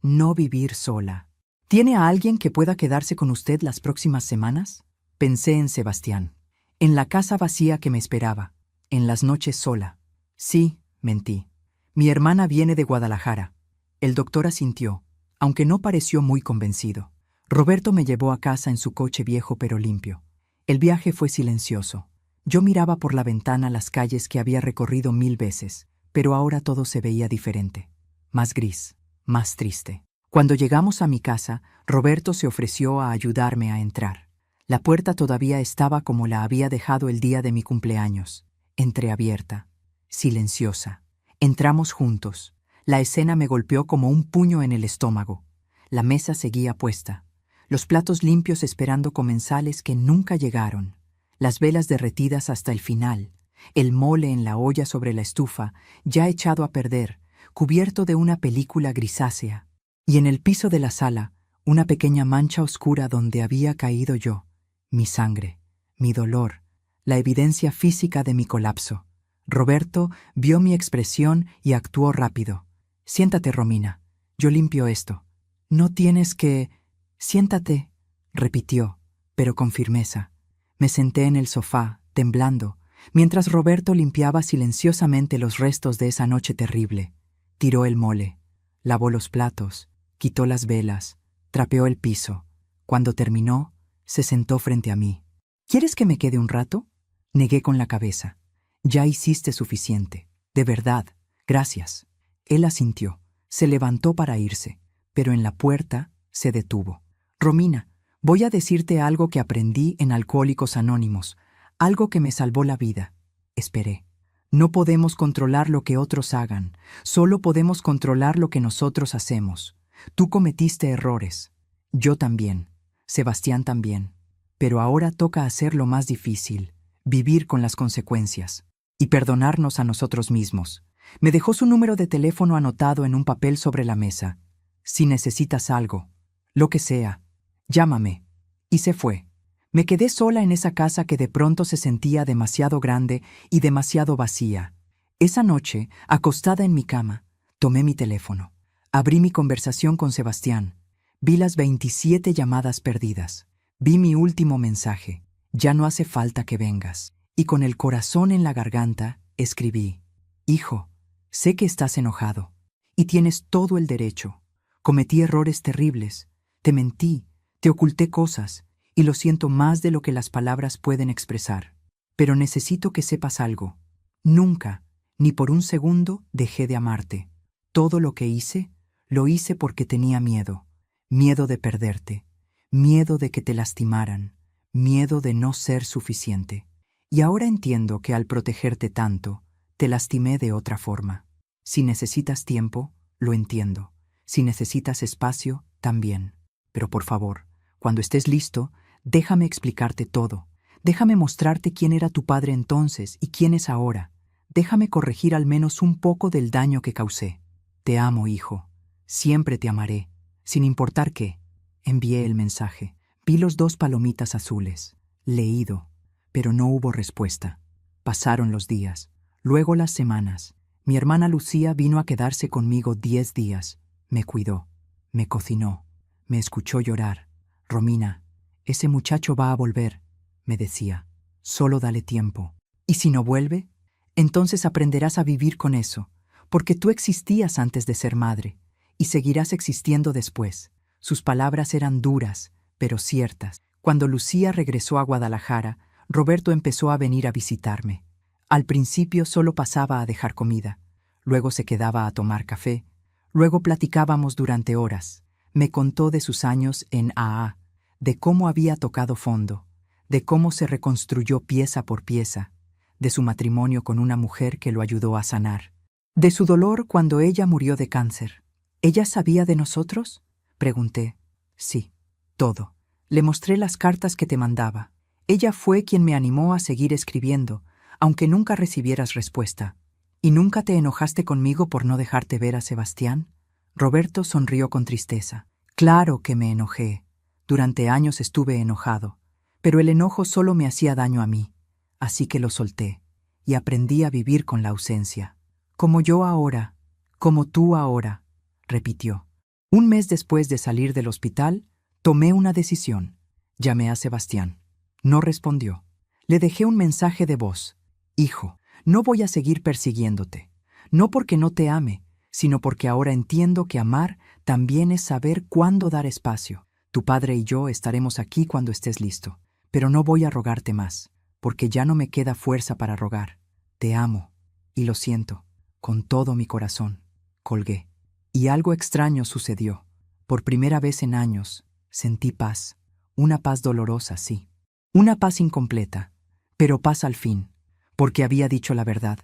no vivir sola. ¿Tiene a alguien que pueda quedarse con usted las próximas semanas? Pensé en Sebastián, en la casa vacía que me esperaba, en las noches sola. Sí, mentí. Mi hermana viene de Guadalajara. El doctor asintió, aunque no pareció muy convencido. Roberto me llevó a casa en su coche viejo pero limpio. El viaje fue silencioso. Yo miraba por la ventana las calles que había recorrido 1000 veces, pero ahora todo se veía diferente. Más gris, más triste. Cuando llegamos a mi casa, Roberto se ofreció a ayudarme a entrar. La puerta todavía estaba como la había dejado el día de mi cumpleaños, entreabierta, silenciosa. Entramos juntos. La escena me golpeó como un puño en el estómago. La mesa seguía puesta. Los platos limpios esperando comensales que nunca llegaron. Las velas derretidas hasta el final. El mole en la olla sobre la estufa, ya echado a perder, cubierto de una película grisácea. Y en el piso de la sala, una pequeña mancha oscura donde había caído yo. Mi sangre, mi dolor, la evidencia física de mi colapso. Roberto vio mi expresión y actuó rápido. Siéntate, Romina. Yo limpio esto. No tienes que... Siéntate, repitió, pero con firmeza. Me senté en el sofá, temblando, mientras Roberto limpiaba silenciosamente los restos de esa noche terrible. Tiró el mole, lavó los platos, quitó las velas, trapeó el piso. Cuando terminó, se sentó frente a mí. ¿Quieres que me quede un rato? Negué con la cabeza. Ya hiciste suficiente. De verdad, gracias. Él asintió. Se levantó para irse, pero en la puerta se detuvo. Romina, voy a decirte algo que aprendí en Alcohólicos Anónimos, algo que me salvó la vida. Esperé. No podemos controlar lo que otros hagan, solo podemos controlar lo que nosotros hacemos. Tú cometiste errores. Yo también. Sebastián también. Pero ahora toca hacer lo más difícil, vivir con las consecuencias y perdonarnos a nosotros mismos. Me dejó su número de teléfono anotado en un papel sobre la mesa. Si necesitas algo, lo que sea, llámame. Y se fue. Me quedé sola en esa casa que de pronto se sentía demasiado grande y demasiado vacía. Esa noche, acostada en mi cama, tomé mi teléfono. Abrí mi conversación con Sebastián. Vi las 27 llamadas perdidas. Vi mi último mensaje. Ya no hace falta que vengas. Y con el corazón en la garganta, escribí: Hijo, sé que estás enojado. Y tienes todo el derecho. Cometí errores terribles. Te mentí, te oculté cosas, y lo siento más de lo que las palabras pueden expresar. Pero necesito que sepas algo. Nunca, ni por un segundo, dejé de amarte. Todo lo que hice, lo hice porque tenía miedo. Miedo de perderte. Miedo de que te lastimaran. Miedo de no ser suficiente. Y ahora entiendo que al protegerte tanto, te lastimé de otra forma. Si necesitas tiempo, lo entiendo. Si necesitas espacio, también. Pero por favor, cuando estés listo, déjame explicarte todo. Déjame mostrarte quién era tu padre entonces y quién es ahora. Déjame corregir al menos un poco del daño que causé. Te amo, hijo. Siempre te amaré, sin importar qué. Envié el mensaje. Vi los 2 palomitas azules. Leído. Pero no hubo respuesta. Pasaron los días. Luego las semanas. Mi hermana Lucía vino a quedarse conmigo 10 días. Me cuidó. Me cocinó. Me escuchó llorar. Romina, ese muchacho va a volver, me decía. Solo dale tiempo. ¿Y si no vuelve? Entonces aprenderás a vivir con eso, porque tú existías antes de ser madre, y seguirás existiendo después. Sus palabras eran duras, pero ciertas. Cuando Lucía regresó a Guadalajara, Roberto empezó a venir a visitarme. Al principio solo pasaba a dejar comida, luego se quedaba a tomar café, luego platicábamos durante horas. Me contó de sus años en AA, de cómo había tocado fondo, de cómo se reconstruyó pieza por pieza, de su matrimonio con una mujer que lo ayudó a sanar, de su dolor cuando ella murió de cáncer. ¿Ella sabía de nosotros?, pregunté. Sí, todo. Le mostré las cartas que te mandaba. Ella fue quien me animó a seguir escribiendo, aunque nunca recibieras respuesta. ¿Y nunca te enojaste conmigo por no dejarte ver a Sebastián? Roberto sonrió con tristeza. Claro que me enojé. Durante años estuve enojado, pero el enojo solo me hacía daño a mí, así que lo solté, y aprendí a vivir con la ausencia. Como yo ahora, como tú ahora, repitió. Un mes después de salir del hospital, tomé una decisión. Llamé a Sebastián. No respondió. Le dejé un mensaje de voz. Hijo, no voy a seguir persiguiéndote. No porque no te ame, sino porque ahora entiendo que amar también es saber cuándo dar espacio. Tu padre y yo estaremos aquí cuando estés listo. Pero no voy a rogarte más, porque ya no me queda fuerza para rogar. Te amo, y lo siento, con todo mi corazón. Colgué. Y algo extraño sucedió. Por primera vez en años, sentí paz. Una paz dolorosa, sí. Una paz incompleta, pero paz al fin, porque había dicho la verdad.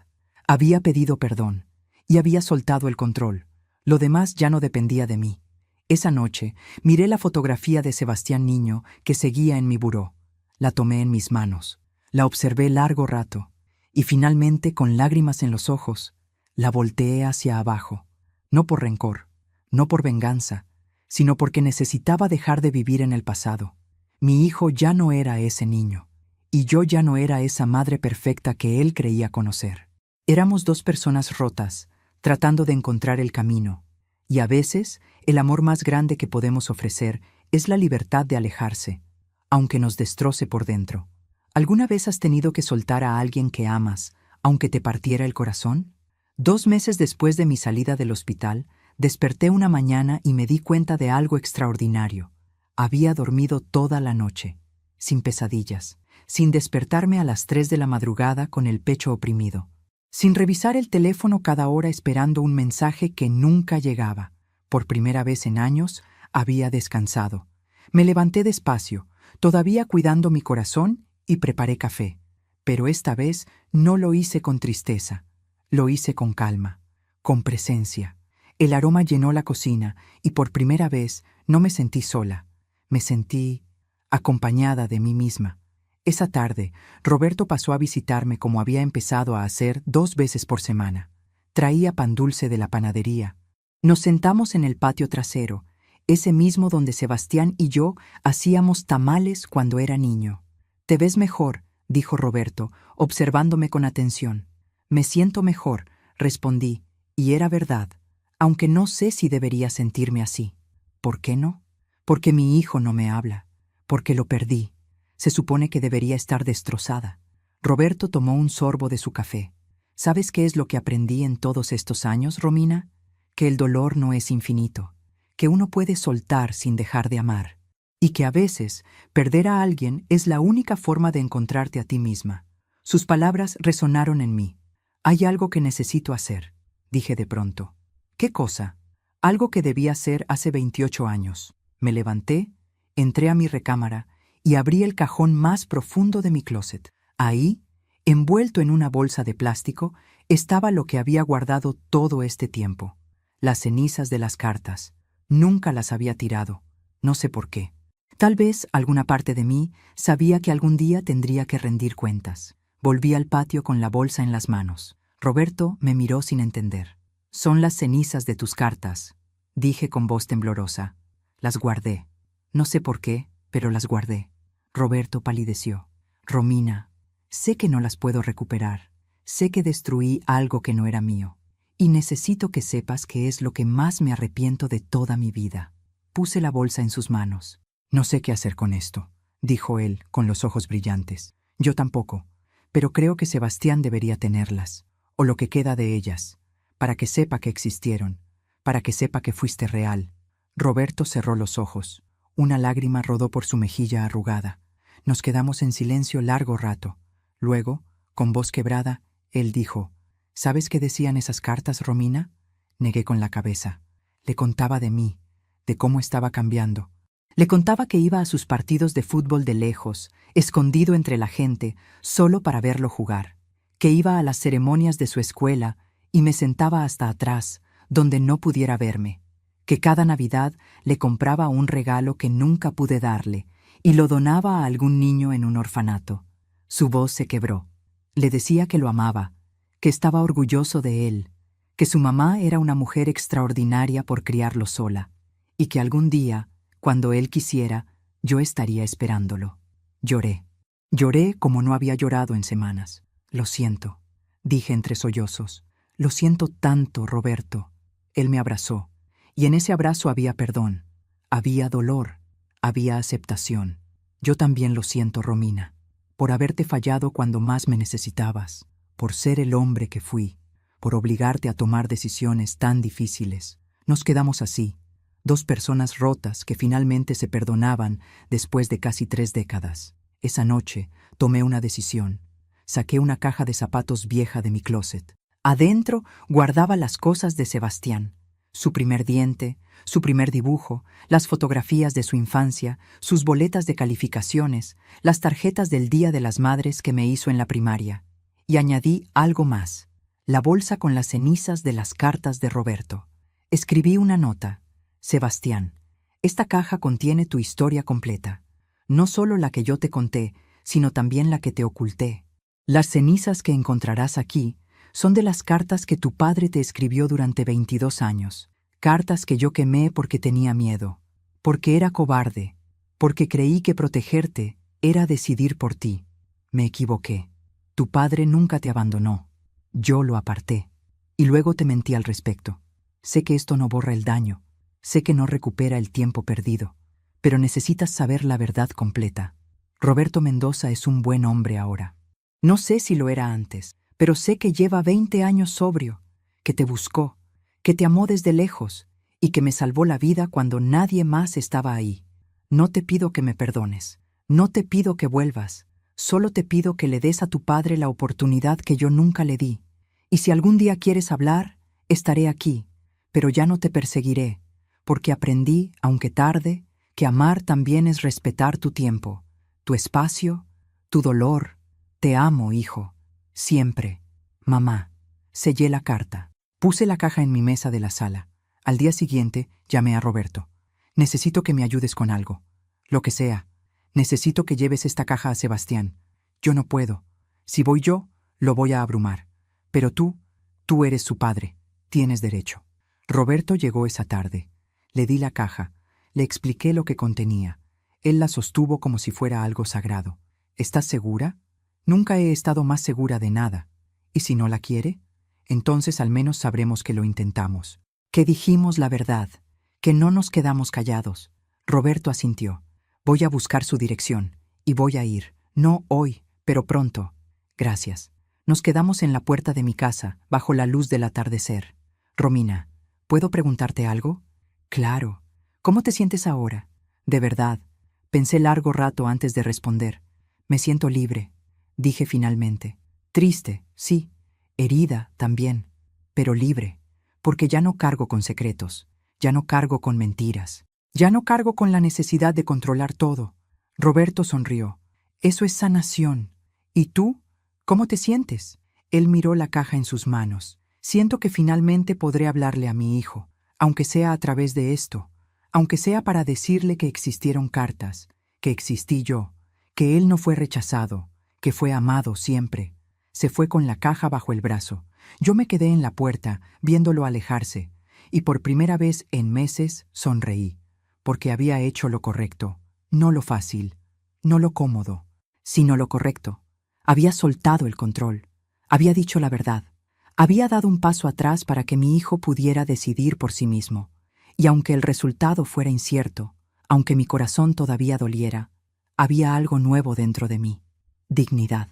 Había pedido perdón, y había soltado el control. Lo demás ya no dependía de mí. Esa noche, miré la fotografía de Sebastián niño que seguía en mi buró. La tomé en mis manos, la observé largo rato, y finalmente, con lágrimas en los ojos, la volteé hacia abajo. No por rencor, no por venganza, sino porque necesitaba dejar de vivir en el pasado. Mi hijo ya no era ese niño, y yo ya no era esa madre perfecta que él creía conocer. Éramos 2 personas rotas, tratando de encontrar el camino, y a veces el amor más grande que podemos ofrecer es la libertad de alejarse, aunque nos destroce por dentro. ¿Alguna vez has tenido que soltar a alguien que amas, aunque te partiera el corazón? 2 meses después de mi salida del hospital, desperté una mañana y me di cuenta de algo extraordinario. Había dormido toda la noche, sin pesadillas, sin despertarme a las 3 de la madrugada con el pecho oprimido, sin revisar el teléfono cada hora esperando un mensaje que nunca llegaba. Por primera vez en años, había descansado. Me levanté despacio, todavía cuidando mi corazón, y preparé café. Pero esta vez no lo hice con tristeza. Lo hice con calma, con presencia. El aroma llenó la cocina y por primera vez no me sentí sola. Me sentí acompañada de mí misma. Esa tarde, Roberto pasó a visitarme como había empezado a hacer 2 veces por semana. Traía pan dulce de la panadería. Nos sentamos en el patio trasero, ese mismo donde Sebastián y yo hacíamos tamales cuando era niño. «Te ves mejor», dijo Roberto, observándome con atención. «Me siento mejor», respondí, y era verdad. aunque no sé si debería sentirme así. ¿Por qué no? Porque mi hijo no me habla, porque lo perdí. Se supone que debería estar destrozada. Roberto tomó un sorbo de su café. ¿Sabes qué es lo que aprendí en todos estos años, Romina? Que el dolor no es infinito, que uno puede soltar sin dejar de amar, y que a veces perder a alguien es la única forma de encontrarte a ti misma. Sus palabras resonaron en mí. Hay algo que necesito hacer, dije de pronto. ¿Qué cosa? Algo que debía hacer hace 28 años. Me levanté, entré a mi recámara y abrí el cajón más profundo de mi closet. Ahí, envuelto en una bolsa de plástico, estaba lo que había guardado todo este tiempo. Las cenizas de las cartas. Nunca las había tirado. No sé por qué. Tal vez alguna parte de mí sabía que algún día tendría que rendir cuentas. Volví al patio con la bolsa en las manos. Roberto me miró sin entender. «Son las cenizas de tus cartas», dije con voz temblorosa. Las guardé. No sé por qué, pero las guardé. Roberto palideció. «Romina, sé que no las puedo recuperar. Sé que destruí algo que no era mío. Y necesito que sepas que es lo que más me arrepiento de toda mi vida». Puse la bolsa en sus manos. «No sé qué hacer con esto», dijo él, con los ojos brillantes. «Yo tampoco, pero creo que Sebastián debería tenerlas, o lo que queda de ellas, para que sepa que existieron, para que sepa que fuiste real». Roberto cerró los ojos. Una lágrima rodó por su mejilla arrugada. Nos quedamos en silencio largo rato. Luego, con voz quebrada, él dijo: «¿Sabes qué decían esas cartas, Romina?». Negué con la cabeza. Le contaba de mí, de cómo estaba cambiando. Le contaba que iba a sus partidos de fútbol de lejos, escondido entre la gente, solo para verlo jugar. Que iba a las ceremonias de su escuela y me sentaba hasta atrás, donde no pudiera verme. Que cada Navidad le compraba un regalo que nunca pude darle y lo donaba a algún niño en un orfanato. Su voz se quebró. Le decía que lo amaba, que estaba orgulloso de él, que su mamá era una mujer extraordinaria por criarlo sola, y que algún día, cuando él quisiera, yo estaría esperándolo. Lloré. Lloré como no había llorado en semanas. «Lo siento», dije entre sollozos. «Lo siento tanto, Roberto». Él me abrazó, y en ese abrazo había perdón, había dolor, había aceptación. «Yo también lo siento, Romina, por haberte fallado cuando más me necesitabas, por ser el hombre que fui, por obligarte a tomar decisiones tan difíciles. Nos quedamos así, dos personas rotas que finalmente se perdonaban después de casi 3 décadas. Esa noche tomé una decisión. Saqué una caja de zapatos vieja de mi closet. Adentro guardaba las cosas de Sebastián. Su primer diente, su primer dibujo, las fotografías de su infancia, sus boletas de calificaciones, las tarjetas del Día de las Madres que me hizo en la primaria. Y añadí algo más: la bolsa con las cenizas de las cartas de Roberto. Escribí una nota: «Sebastián, esta caja contiene tu historia completa. No solo la que yo te conté, sino también la que te oculté. Las cenizas que encontrarás aquí son de las cartas que tu padre te escribió durante 22 años. Cartas que yo quemé porque tenía miedo, porque era cobarde, porque creí que protegerte era decidir por ti. Me equivoqué. Tu padre nunca te abandonó. Yo lo aparté. Y luego te mentí al respecto. Sé que esto no borra el daño. Sé que no recupera el tiempo perdido. Pero necesitas saber la verdad completa. Roberto Mendoza es un buen hombre ahora. No sé si lo era antes, pero sé que lleva 20 años sobrio, que te buscó, que te amó desde lejos y que me salvó la vida cuando nadie más estaba ahí. No te pido que me perdones, no te pido que vuelvas, solo te pido que le des a tu padre la oportunidad que yo nunca le di. Y si algún día quieres hablar, estaré aquí, pero ya no te perseguiré, porque aprendí, aunque tarde, que amar también es respetar tu tiempo, tu espacio, tu dolor. Te amo, hijo. Siempre. Mamá». Sellé la carta. Puse la caja en mi mesa de la sala. Al día siguiente llamé a Roberto. «Necesito que me ayudes con algo. Lo que sea. Necesito que lleves esta caja a Sebastián. Yo no puedo. Si voy yo, lo voy a abrumar. Pero tú eres su padre. Tienes derecho». Roberto llegó esa tarde. Le di la caja. Le expliqué lo que contenía. Él la sostuvo como si fuera algo sagrado. «¿Estás segura?». «Nunca he estado más segura de nada. ¿Y si no la quiere? Entonces al menos sabremos que lo intentamos». que dijimos la verdad, que no nos quedamos callados. Roberto asintió. Voy a buscar su dirección, y voy a ir. No hoy, pero pronto. Gracias. Nos quedamos en la puerta de mi casa, bajo la luz del atardecer. Romina, ¿puedo preguntarte algo? Claro. ¿Cómo te sientes ahora? De verdad. Pensé largo rato antes de responder. Me siento libre, dije finalmente. Triste, sí. Herida, también. Pero libre. Porque ya no cargo con secretos. Ya no cargo con mentiras. Ya no cargo con la necesidad de controlar todo. Roberto sonrió. Eso es sanación. ¿Y tú? ¿Cómo te sientes? Él miró la caja en sus manos. Siento que finalmente podré hablarle a mi hijo, aunque sea a través de esto, aunque sea para decirle que existieron cartas, que existí yo, que él no fue rechazado, que fue amado siempre. Se fue con la caja bajo el brazo. Yo me quedé en la puerta, viéndolo alejarse, y por primera vez en meses sonreí, porque había hecho lo correcto, no lo fácil, no lo cómodo, sino lo correcto. Había soltado el control, había dicho la verdad, había dado un paso atrás para que mi hijo pudiera decidir por sí mismo. Y aunque el resultado fuera incierto, aunque mi corazón todavía doliera, había algo nuevo dentro de mí. Dignidad.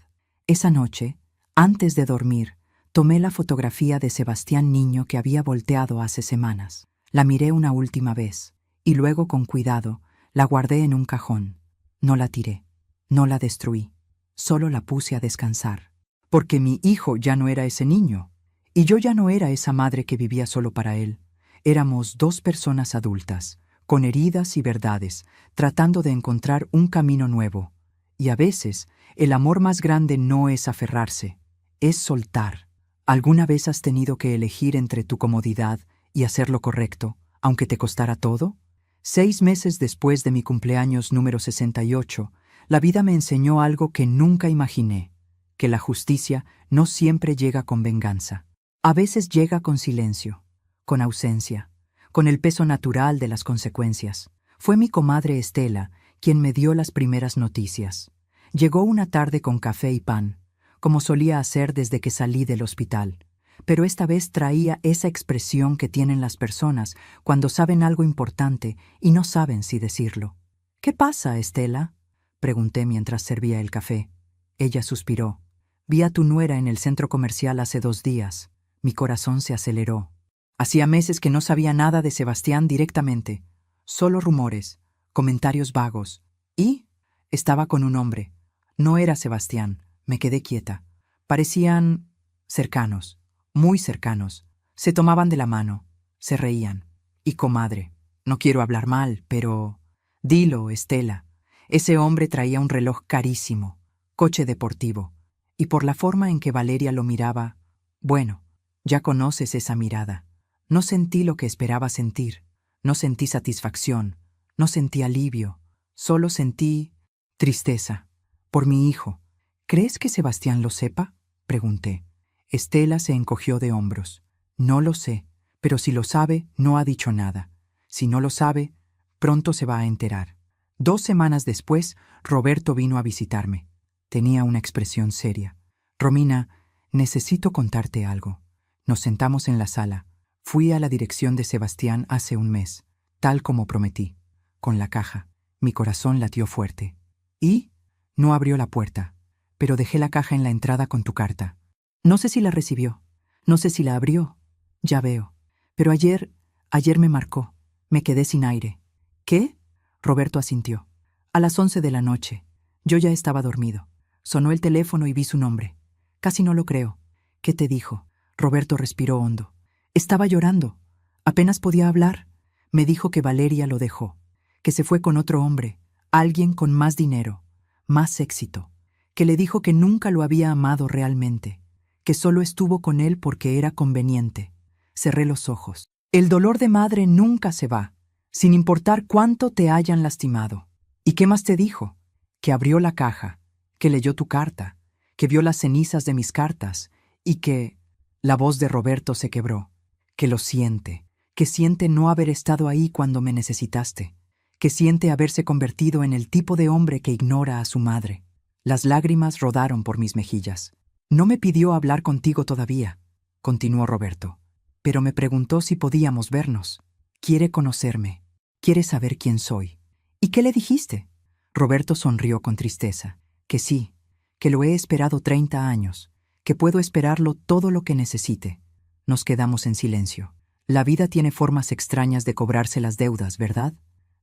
Esa noche, antes de dormir, tomé la fotografía de Sebastián niño que había volteado hace semanas. La miré una última vez, y luego con cuidado la guardé en un cajón. No la tiré, no la destruí, solo la puse a descansar. Porque mi hijo ya no era ese niño, y yo ya no era esa madre que vivía solo para él. Éramos dos personas adultas, con heridas y verdades, tratando de encontrar un camino nuevo. Y a veces, el amor más grande no es aferrarse, es soltar. ¿Alguna vez has tenido que elegir entre tu comodidad y hacer lo correcto, aunque te costara todo? 6 meses después de mi cumpleaños número 68, la vida me enseñó algo que nunca imaginé, que la justicia no siempre llega con venganza. A veces llega con silencio, con ausencia, con el peso natural de las consecuencias. Fue mi comadre Estela quien me dio las primeras noticias. Llegó una tarde con café y pan, como solía hacer desde que salí del hospital, pero esta vez traía esa expresión que tienen las personas cuando saben algo importante y no saben si decirlo. ¿Qué pasa, Estela?, pregunté mientras servía el café. Ella suspiró. Vi a tu nuera en el centro comercial hace 2 días. Mi corazón se aceleró. Hacía meses que no sabía nada de Sebastián directamente. Solo rumores, comentarios vagos. Y estaba con un hombre. No era Sebastián. Me quedé quieta. Parecían cercanos, muy cercanos. Se tomaban de la mano, se reían. Y comadre, no quiero hablar mal, pero... Dilo, Estela. Ese hombre traía un reloj carísimo, coche deportivo. Y por la forma en que Valeria lo miraba, bueno, ya conoces esa mirada. No sentí lo que esperaba sentir. No sentí satisfacción. No sentí alivio. Solo sentí tristeza. Por mi hijo. ¿Crees que Sebastián lo sepa?, pregunté. Estela se encogió de hombros. No lo sé, pero si lo sabe, no ha dicho nada. Si no lo sabe, pronto se va a enterar. 2 semanas después, Roberto vino a visitarme. Tenía una expresión seria. Romina, necesito contarte algo. Nos sentamos en la sala. Fui a la dirección de Sebastián hace 1 mes, tal como prometí, con la caja. Mi corazón latió fuerte. ¿Y? No abrió la puerta, pero dejé la caja en la entrada con tu carta. No sé si la recibió, no sé si la abrió. Ya veo. Pero ayer me marcó. Me quedé sin aire. ¿Qué? Roberto asintió. A las 11 de la noche. Yo ya estaba dormido. Sonó el teléfono y vi su nombre. Casi no lo creo. ¿Qué te dijo? Roberto respiró hondo. Estaba llorando. Apenas podía hablar. Me dijo que Valeria lo dejó, que se fue con otro hombre, alguien con más dinero, más éxito, que le dijo que nunca lo había amado realmente, que solo estuvo con él porque era conveniente. Cerré los ojos. El dolor de madre nunca se va, sin importar cuánto te hayan lastimado. ¿Y qué más te dijo? Que abrió la caja, que leyó tu carta, que vio las cenizas de mis cartas y que... La voz de Roberto se quebró. Que lo siente, que siente no haber estado ahí cuando me necesitaste, que siente haberse convertido en el tipo de hombre que ignora a su madre. Las lágrimas rodaron por mis mejillas. No me pidió hablar contigo todavía, continuó Roberto. pero me preguntó si podíamos vernos. Quiere conocerme. Quiere saber quién soy. ¿Y qué le dijiste? Roberto sonrió con tristeza. Que sí, que lo he esperado 30 años, que puedo esperarlo todo lo que necesite. Nos quedamos en silencio. La vida tiene formas extrañas de cobrarse las deudas, ¿verdad?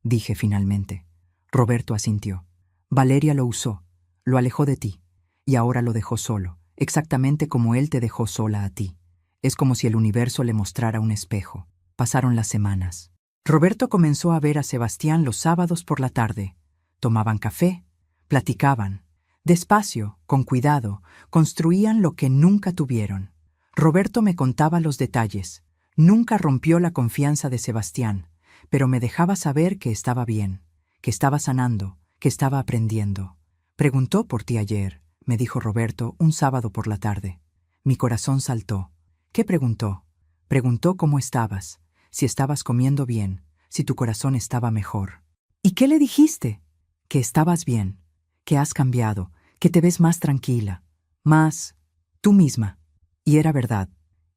Dije finalmente. Roberto asintió. Valeria lo usó, lo alejó de ti, y ahora lo dejó solo, exactamente como él te dejó sola a ti. Es como si el universo le mostrara un espejo. Pasaron las semanas. Roberto comenzó a ver a Sebastián los sábados por la tarde. Tomaban café, platicaban. Despacio, con cuidado, construían lo que nunca tuvieron. Roberto me contaba los detalles. Nunca rompió la confianza de Sebastián, pero me dejaba saber que estaba bien, que estaba sanando, que estaba aprendiendo. Preguntó por ti ayer, me dijo Roberto un sábado por la tarde. Mi corazón saltó. ¿Qué preguntó? Preguntó cómo estabas, si estabas comiendo bien, si tu corazón estaba mejor. ¿Y qué le dijiste? Que estabas bien, que has cambiado, que te ves más tranquila, más tú misma. Y era verdad.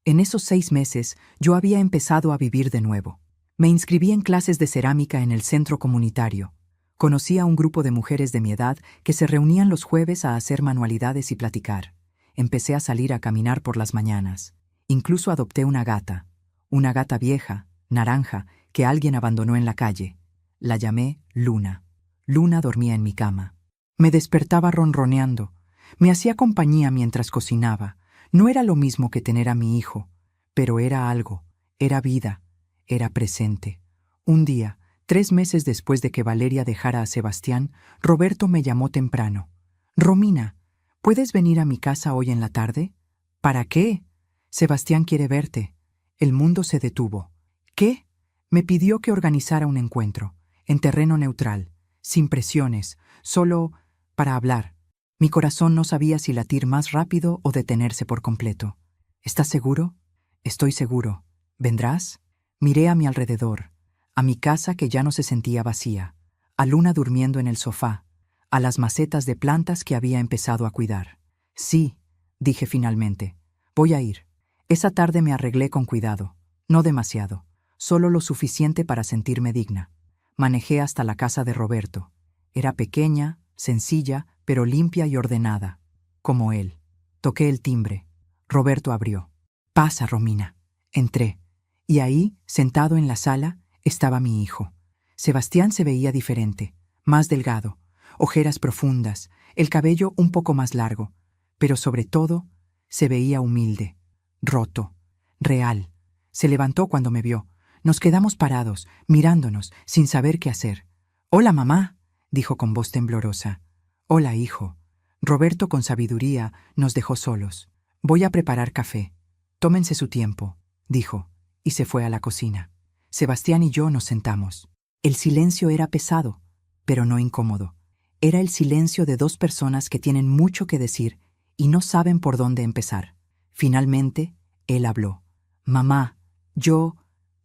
En esos 6 meses yo había empezado a vivir de nuevo. Me inscribí en clases de cerámica en el centro comunitario. Conocí a un grupo de mujeres de mi edad que se reunían los jueves a hacer manualidades y platicar. Empecé a salir a caminar por las mañanas. Incluso adopté una gata vieja, naranja, que alguien abandonó en la calle. La llamé Luna. Luna dormía en mi cama. Me despertaba ronroneando. Me hacía compañía mientras cocinaba. No era lo mismo que tener a mi hijo, pero era algo, era vida, era presente. Un día, 3 meses después de que Valeria dejara a Sebastián, Roberto me llamó temprano. «Romina, ¿puedes venir a mi casa hoy en la tarde?» «¿Para qué?» «Sebastián quiere verte». El mundo se detuvo. «¿Qué?» Me pidió que organizara un encuentro, en terreno neutral, sin presiones, solo para hablar. Mi corazón no sabía si latir más rápido o detenerse por completo. «¿Estás seguro?» «Estoy seguro. ¿Vendrás?» Miré a mi alrededor, a mi casa que ya no se sentía vacía, a Luna durmiendo en el sofá, a las macetas de plantas que había empezado a cuidar. «Sí», dije finalmente, «voy a ir». Esa tarde me arreglé con cuidado, no demasiado, solo lo suficiente para sentirme digna. Manejé hasta la casa de Roberto. Era pequeña, sencilla, pero limpia y ordenada, como él. Toqué el timbre. Roberto abrió. «Pasa, Romina». Entré, y ahí, sentado en la sala, estaba mi hijo. Sebastián se veía diferente, más delgado, ojeras profundas, el cabello un poco más largo, pero sobre todo, se veía humilde, roto, real. Se levantó cuando me vio. Nos quedamos parados, mirándonos, sin saber qué hacer. «Hola, mamá», dijo con voz temblorosa. «Hola, hijo». Roberto, con sabiduría, nos dejó solos. «Voy a preparar café. Tómense su tiempo», dijo, y se fue a la cocina. Sebastián y yo nos sentamos. El silencio era pesado, pero no incómodo. Era el silencio de 2 personas que tienen mucho que decir y no saben por dónde empezar. Finalmente, él habló. «Mamá, yo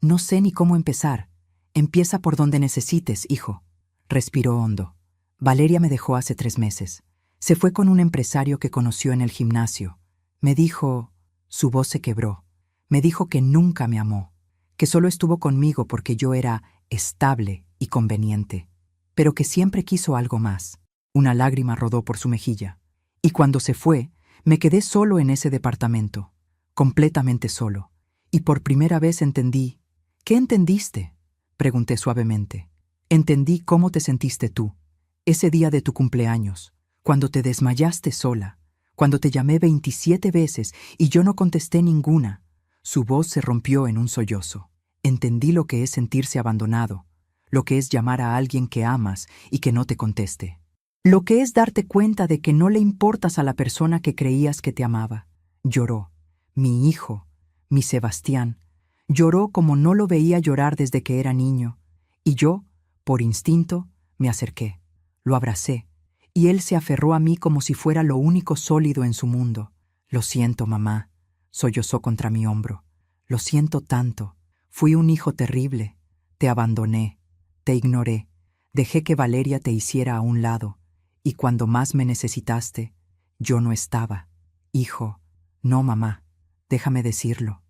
no sé ni cómo empezar. Empieza por donde necesites, hijo». Respiró hondo. Valeria me dejó hace 3 meses. Se fue con un empresario que conoció en el gimnasio. Me dijo... Su voz se quebró. Me dijo que nunca me amó, que solo estuvo conmigo porque yo era estable y conveniente, pero que siempre quiso algo más. Una lágrima rodó por su mejilla. Y cuando se fue, me quedé solo en ese departamento, completamente solo. Y por primera vez entendí... «¿Qué entendiste?», pregunté suavemente. «Entendí cómo te sentiste tú, ese día de tu cumpleaños, cuando te desmayaste sola, cuando te llamé 27 veces y yo no contesté ninguna». Su voz se rompió en un sollozo. Entendí lo que es sentirse abandonado, lo que es llamar a alguien que amas y que no te conteste. Lo que es darte cuenta de que no le importas a la persona que creías que te amaba. Lloró. Mi hijo, mi Sebastián, lloró como no lo veía llorar desde que era niño. Y yo, por instinto, me acerqué. Lo abracé, y él se aferró a mí como si fuera lo único sólido en su mundo. «Lo siento, mamá», sollozó contra mi hombro. «Lo siento tanto. Fui un hijo terrible. Te abandoné, te ignoré, dejé que Valeria te hiciera a un lado, y cuando más me necesitaste, yo no estaba. Hijo, no, mamá, déjame decirlo.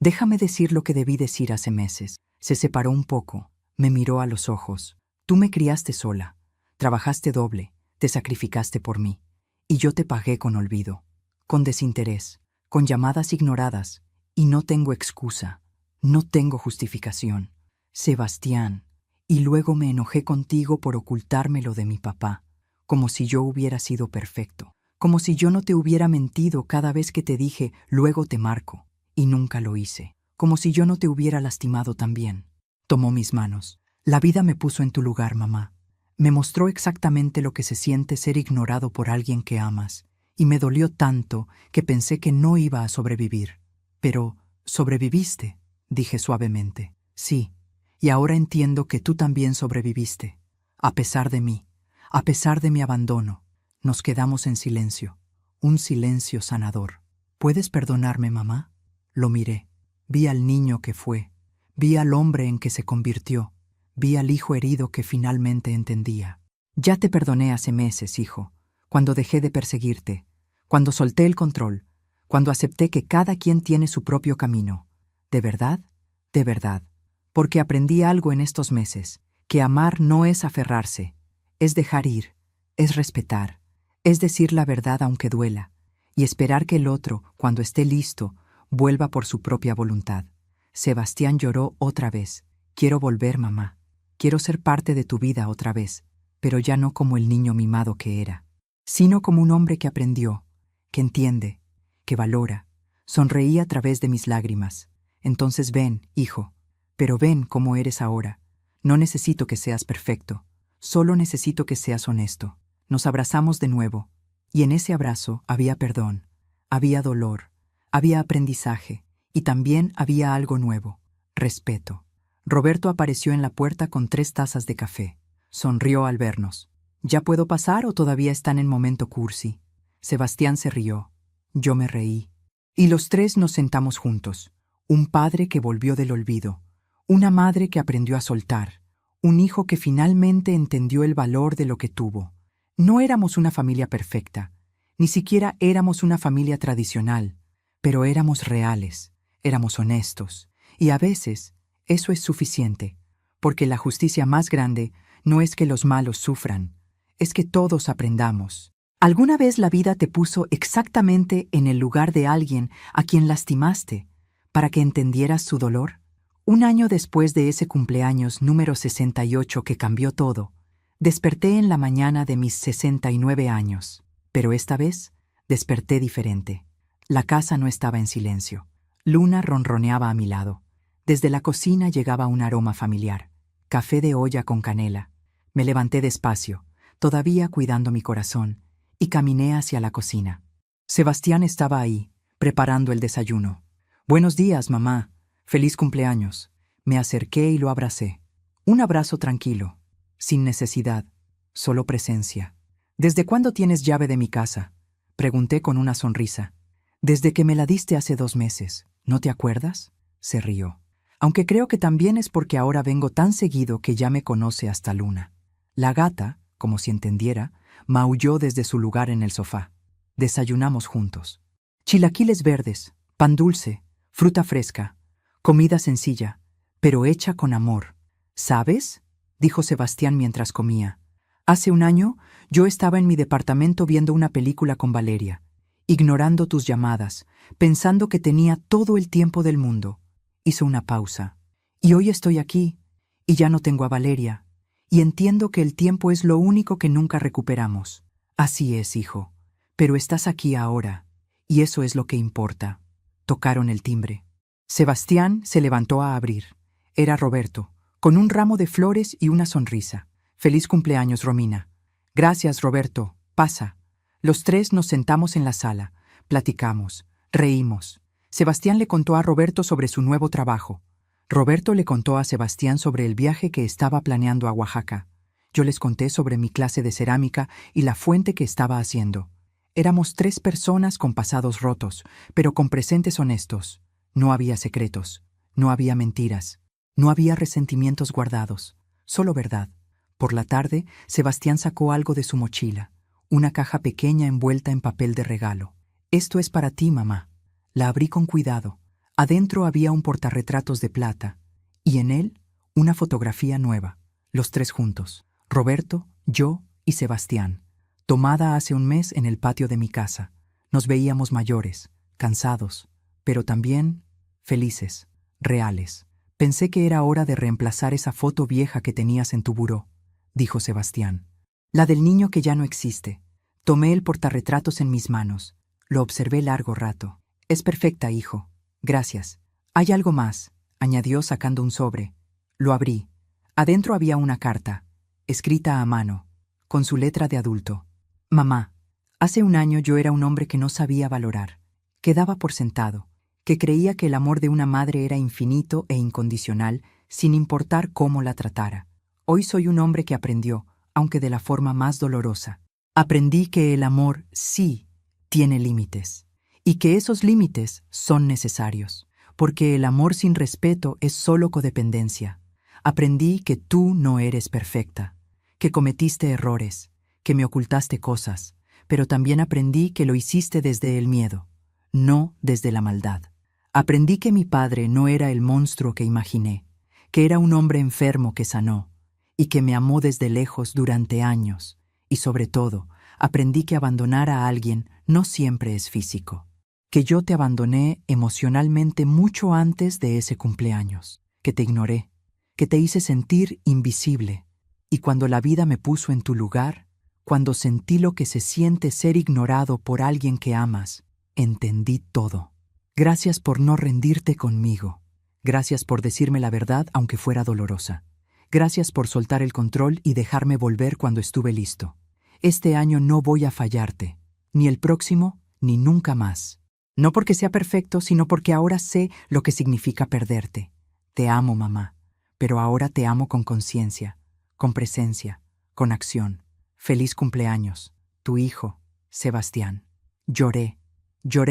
Déjame decir lo que debí decir hace meses. Se separó un poco, me miró a los ojos. Tú me criaste sola, trabajaste doble, te sacrificaste por mí. Y yo te pagué con olvido, con desinterés, con llamadas ignoradas. Y no tengo excusa, no tengo justificación. Sebastián. Y luego me enojé contigo por ocultármelo de mi papá, como si yo hubiera sido perfecto, como si yo no te hubiera mentido cada vez que te dije, luego te marco, y nunca lo hice, como si yo no te hubiera lastimado también. Tomó mis manos. La vida me puso en tu lugar, mamá. Me mostró exactamente lo que se siente ser ignorado por alguien que amas, y me dolió tanto que pensé que no iba a sobrevivir. Pero, ¿sobreviviste?, dije suavemente. Sí, y ahora entiendo que tú también sobreviviste. A pesar de mí, a pesar de mi abandono, nos quedamos en silencio, un silencio sanador. ¿Puedes perdonarme, mamá? Lo miré. Vi al niño que fue, vi al hombre en que se convirtió, vi al hijo herido que finalmente entendía. Ya te perdoné hace meses, hijo, cuando dejé de perseguirte, cuando solté el control, cuando acepté que cada quien tiene su propio camino. ¿De verdad? De verdad. Porque aprendí algo en estos meses, que amar no es aferrarse, es dejar ir, es respetar, es decir la verdad aunque duela, y esperar que el otro, cuando esté listo, vuelva por su propia voluntad. Sebastián lloró otra vez. Quiero volver, mamá. Quiero ser parte de tu vida otra vez, pero ya no como el niño mimado que era, sino como un hombre que aprendió, que entiende, que valora. Sonreí a través de mis lágrimas. Entonces ven, hijo, pero ven como eres ahora. No necesito que seas perfecto, solo necesito que seas honesto. Nos abrazamos de nuevo, y en ese abrazo había perdón, había dolor, había aprendizaje, y también había algo nuevo, respeto. Roberto apareció en la puerta con 3 tazas de café. Sonrió al vernos. ¿Ya puedo pasar o todavía están en momento cursi? Sebastián se rió. Yo me reí. Y los 3 nos sentamos juntos. Un padre que volvió del olvido, una madre que aprendió a soltar, un hijo que finalmente entendió el valor de lo que tuvo. No éramos una familia perfecta, ni siquiera éramos una familia tradicional, pero éramos reales, éramos honestos, y a veces eso es suficiente, porque la justicia más grande no es que los malos sufran, es que todos aprendamos. ¿Alguna vez la vida te puso exactamente en el lugar de alguien a quien lastimaste para que entendieras su dolor? Un año después de ese cumpleaños número 68 que cambió todo, desperté en la mañana de mis 69 años, pero esta vez desperté diferente. La casa no estaba en silencio. Luna ronroneaba a mi lado. Desde la cocina llegaba un aroma familiar, café de olla con canela. Me levanté despacio, todavía cuidando mi corazón, y caminé hacia la cocina. Sebastián estaba ahí, preparando el desayuno. «Buenos días, mamá. Feliz cumpleaños». Me acerqué y lo abracé. Un abrazo tranquilo, sin necesidad, solo presencia. «¿Desde cuándo tienes llave de mi casa?», pregunté con una sonrisa. «Desde que me la diste hace 2 meses. ¿No te acuerdas?», se rió. Aunque creo que también es porque ahora vengo tan seguido que ya me conoce hasta Luna. La gata, como si entendiera, maulló desde su lugar en el sofá. Desayunamos juntos. Chilaquiles verdes, pan dulce, fruta fresca, comida sencilla, pero hecha con amor. «¿Sabes?», dijo Sebastián mientras comía. «Hace un año yo estaba en mi departamento viendo una película con Valeria, ignorando tus llamadas, pensando que tenía todo el tiempo del mundo». Hizo una pausa. «Y hoy estoy aquí, y ya no tengo a Valeria, y entiendo que el tiempo es lo único que nunca recuperamos». «Así es, hijo, pero estás aquí ahora, y eso es lo que importa». Tocaron el timbre. Sebastián se levantó a abrir. Era Roberto, con un ramo de flores y una sonrisa. «Feliz cumpleaños, Romina». «Gracias, Roberto. Pasa». Los 3 nos sentamos en la sala, platicamos, reímos. Sebastián le contó a Roberto sobre su nuevo trabajo. Roberto le contó a Sebastián sobre el viaje que estaba planeando a Oaxaca. Yo les conté sobre mi clase de cerámica y la fuente que estaba haciendo. Éramos 3 personas con pasados rotos, pero con presentes honestos. No había secretos, no había mentiras, no había resentimientos guardados, solo verdad. Por la tarde, Sebastián sacó algo de su mochila, una caja pequeña envuelta en papel de regalo. «Esto es para ti, mamá». La abrí con cuidado, Adentro había un portarretratos de plata, y en él una fotografía nueva, los tres juntos, Roberto, yo y Sebastián, tomada hace un mes en el patio de mi casa. Nos veíamos mayores, cansados, pero también felices, reales. Pensé que era hora de reemplazar esa foto vieja que tenías en tu buró, dijo Sebastián. La del niño que ya no existe. Tomé el portarretratos en mis manos. Lo observé largo rato. Es perfecta, hijo. Gracias. Hay algo más, añadió sacando un sobre. Lo abrí. Adentro había una carta, escrita a mano, con su letra de adulto. Mamá, hace un año yo era un hombre que no sabía valorar, que daba por sentado, que creía que el amor de una madre era infinito e incondicional, sin importar cómo la tratara. Hoy soy un hombre que aprendió, aunque de la forma más dolorosa. Aprendí que el amor sí tiene límites, y que esos límites son necesarios, porque el amor sin respeto es solo codependencia. Aprendí que tú no eres perfecta, que cometiste errores, que me ocultaste cosas, pero también aprendí que lo hiciste desde el miedo, no desde la maldad. Aprendí que mi padre no era el monstruo que imaginé, que era un hombre enfermo que sanó, y que me amó desde lejos durante años, y sobre todo, aprendí que abandonar a alguien no siempre es físico, que yo te abandoné emocionalmente mucho antes de ese cumpleaños, que te ignoré, que te hice sentir invisible, y cuando la vida me puso en tu lugar, cuando sentí lo que se siente ser ignorado por alguien que amas, entendí todo. Gracias por no rendirte conmigo. Gracias por decirme la verdad aunque fuera dolorosa. Gracias por soltar el control y dejarme volver cuando estuve listo. Este año no voy a fallarte, ni el próximo, ni nunca más. No porque sea perfecto, sino porque ahora sé lo que significa perderte. Te amo, mamá, pero ahora te amo con conciencia, con presencia, con acción. Feliz cumpleaños, tu hijo, Sebastián. Lloré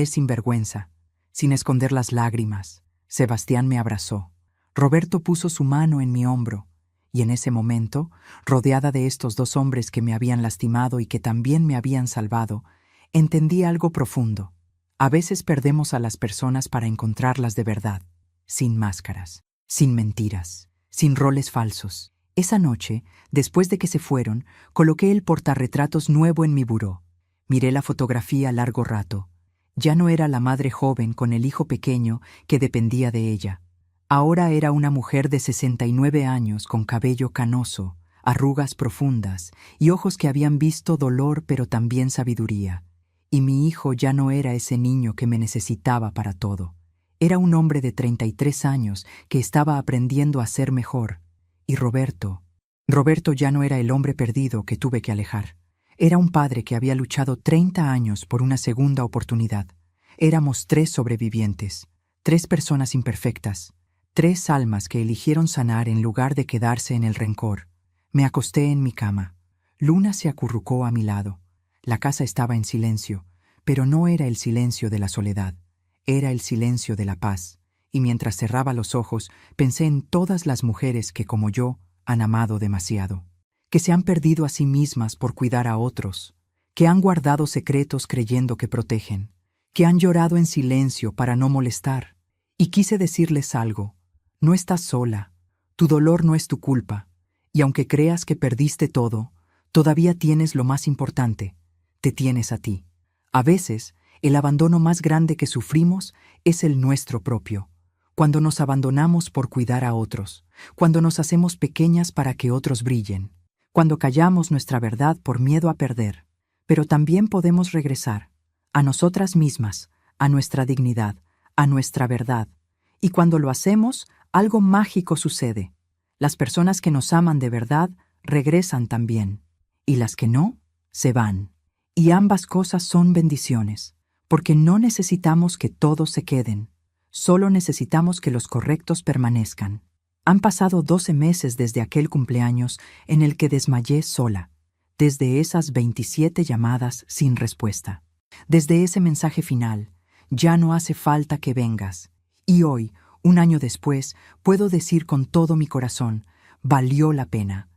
sin vergüenza, sin esconder las lágrimas. Sebastián me abrazó. Roberto puso su mano en mi hombro, y en ese momento, rodeada de estos dos hombres que me habían lastimado y que también me habían salvado, entendí algo profundo. A veces perdemos a las personas para encontrarlas de verdad, sin máscaras, sin mentiras, sin roles falsos. Esa noche, después de que se fueron, coloqué el portarretratos nuevo en mi buró. Miré la fotografía largo rato. Ya no era la madre joven con el hijo pequeño que dependía de ella. Ahora era una mujer de 69 años con cabello canoso, arrugas profundas y ojos que habían visto dolor pero también sabiduría. Y mi hijo ya no era ese niño que me necesitaba para todo. Era un hombre de 33 años que estaba aprendiendo a ser mejor. Y Roberto ya no era el hombre perdido que tuve que alejar. Era un padre que había luchado 30 años por una segunda oportunidad. Éramos 3 sobrevivientes, 3 personas imperfectas, 3 almas que eligieron sanar en lugar de quedarse en el rencor. Me acosté en mi cama. Luna se acurrucó a mi lado. La casa estaba en silencio, pero no era el silencio de la soledad. Era el silencio de la paz. Y mientras cerraba los ojos, pensé en todas las mujeres que, como yo, han amado demasiado, que se han perdido a sí mismas por cuidar a otros, que han guardado secretos creyendo que protegen, que han llorado en silencio para no molestar. Y quise decirles algo: no estás sola, tu dolor no es tu culpa, y aunque creas que perdiste todo, todavía tienes lo más importante, te tienes a ti. A veces, el abandono más grande que sufrimos es el nuestro propio. Cuando nos abandonamos por cuidar a otros, cuando nos hacemos pequeñas para que otros brillen, cuando callamos nuestra verdad por miedo a perder. Pero también podemos regresar a nosotras mismas, a nuestra dignidad, a nuestra verdad. Y cuando lo hacemos, algo mágico sucede. Las personas que nos aman de verdad regresan también, y las que no, se van. Y ambas cosas son bendiciones, porque no necesitamos que todos se queden. Solo necesitamos que los correctos permanezcan. Han pasado 12 meses desde aquel cumpleaños en el que desmayé sola, desde esas 27 llamadas sin respuesta, desde ese mensaje final: ya no hace falta que vengas. Y hoy, un año después, puedo decir con todo mi corazón: valió la pena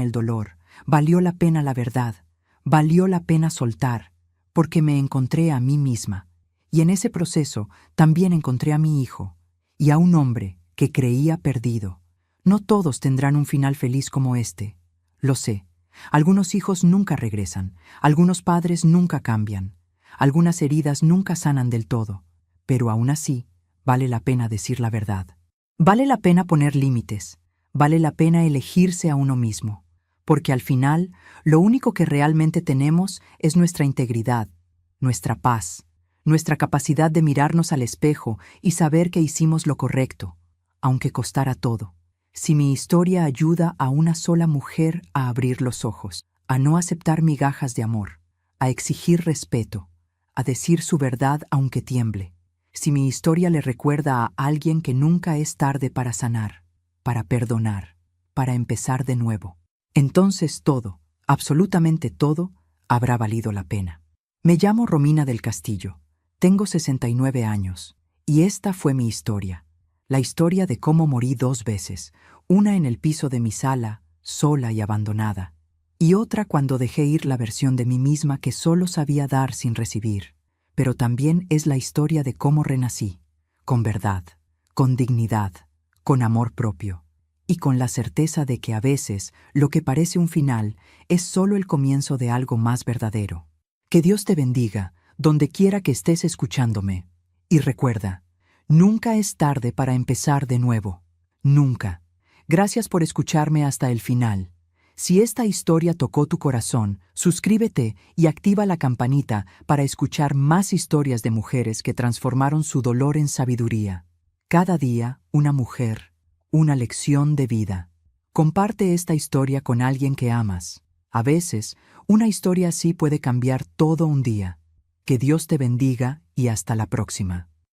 el dolor, valió la pena la verdad, valió la pena soltar, porque me encontré a mí misma. Y en ese proceso también encontré a mi hijo y a un hombre que creía perdido. No todos tendrán un final feliz como este. Lo sé. Algunos hijos nunca regresan, algunos padres nunca cambian, algunas heridas nunca sanan del todo, pero aún así, vale la pena decir la verdad. Vale la pena poner límites, vale la pena elegirse a uno mismo, porque al final, lo único que realmente tenemos es nuestra integridad, nuestra paz, nuestra capacidad de mirarnos al espejo y saber que hicimos lo correcto, aunque costara todo. Si mi historia ayuda a una sola mujer a abrir los ojos, a no aceptar migajas de amor, a exigir respeto, a decir su verdad aunque tiemble, si mi historia le recuerda a alguien que nunca es tarde para sanar, para perdonar, para empezar de nuevo, entonces todo, absolutamente todo, habrá valido la pena. Me llamo Romina del Castillo, tengo 69 años, y esta fue mi historia. La historia de cómo morí 2 veces, una en el piso de mi sala, sola y abandonada, y otra cuando dejé ir la versión de mí misma que solo sabía dar sin recibir. Pero también es la historia de cómo renací, con verdad, con dignidad, con amor propio, y con la certeza de que a veces lo que parece un final es solo el comienzo de algo más verdadero. Que Dios te bendiga, donde quiera que estés escuchándome. Y recuerda, nunca es tarde para empezar de nuevo. Nunca. Gracias por escucharme hasta el final. Si esta historia tocó tu corazón, suscríbete y activa la campanita para escuchar más historias de mujeres que transformaron su dolor en sabiduría. Cada día, una mujer, una lección de vida. Comparte esta historia con alguien que amas. A veces, una historia así puede cambiar todo un día. Que Dios te bendiga y hasta la próxima.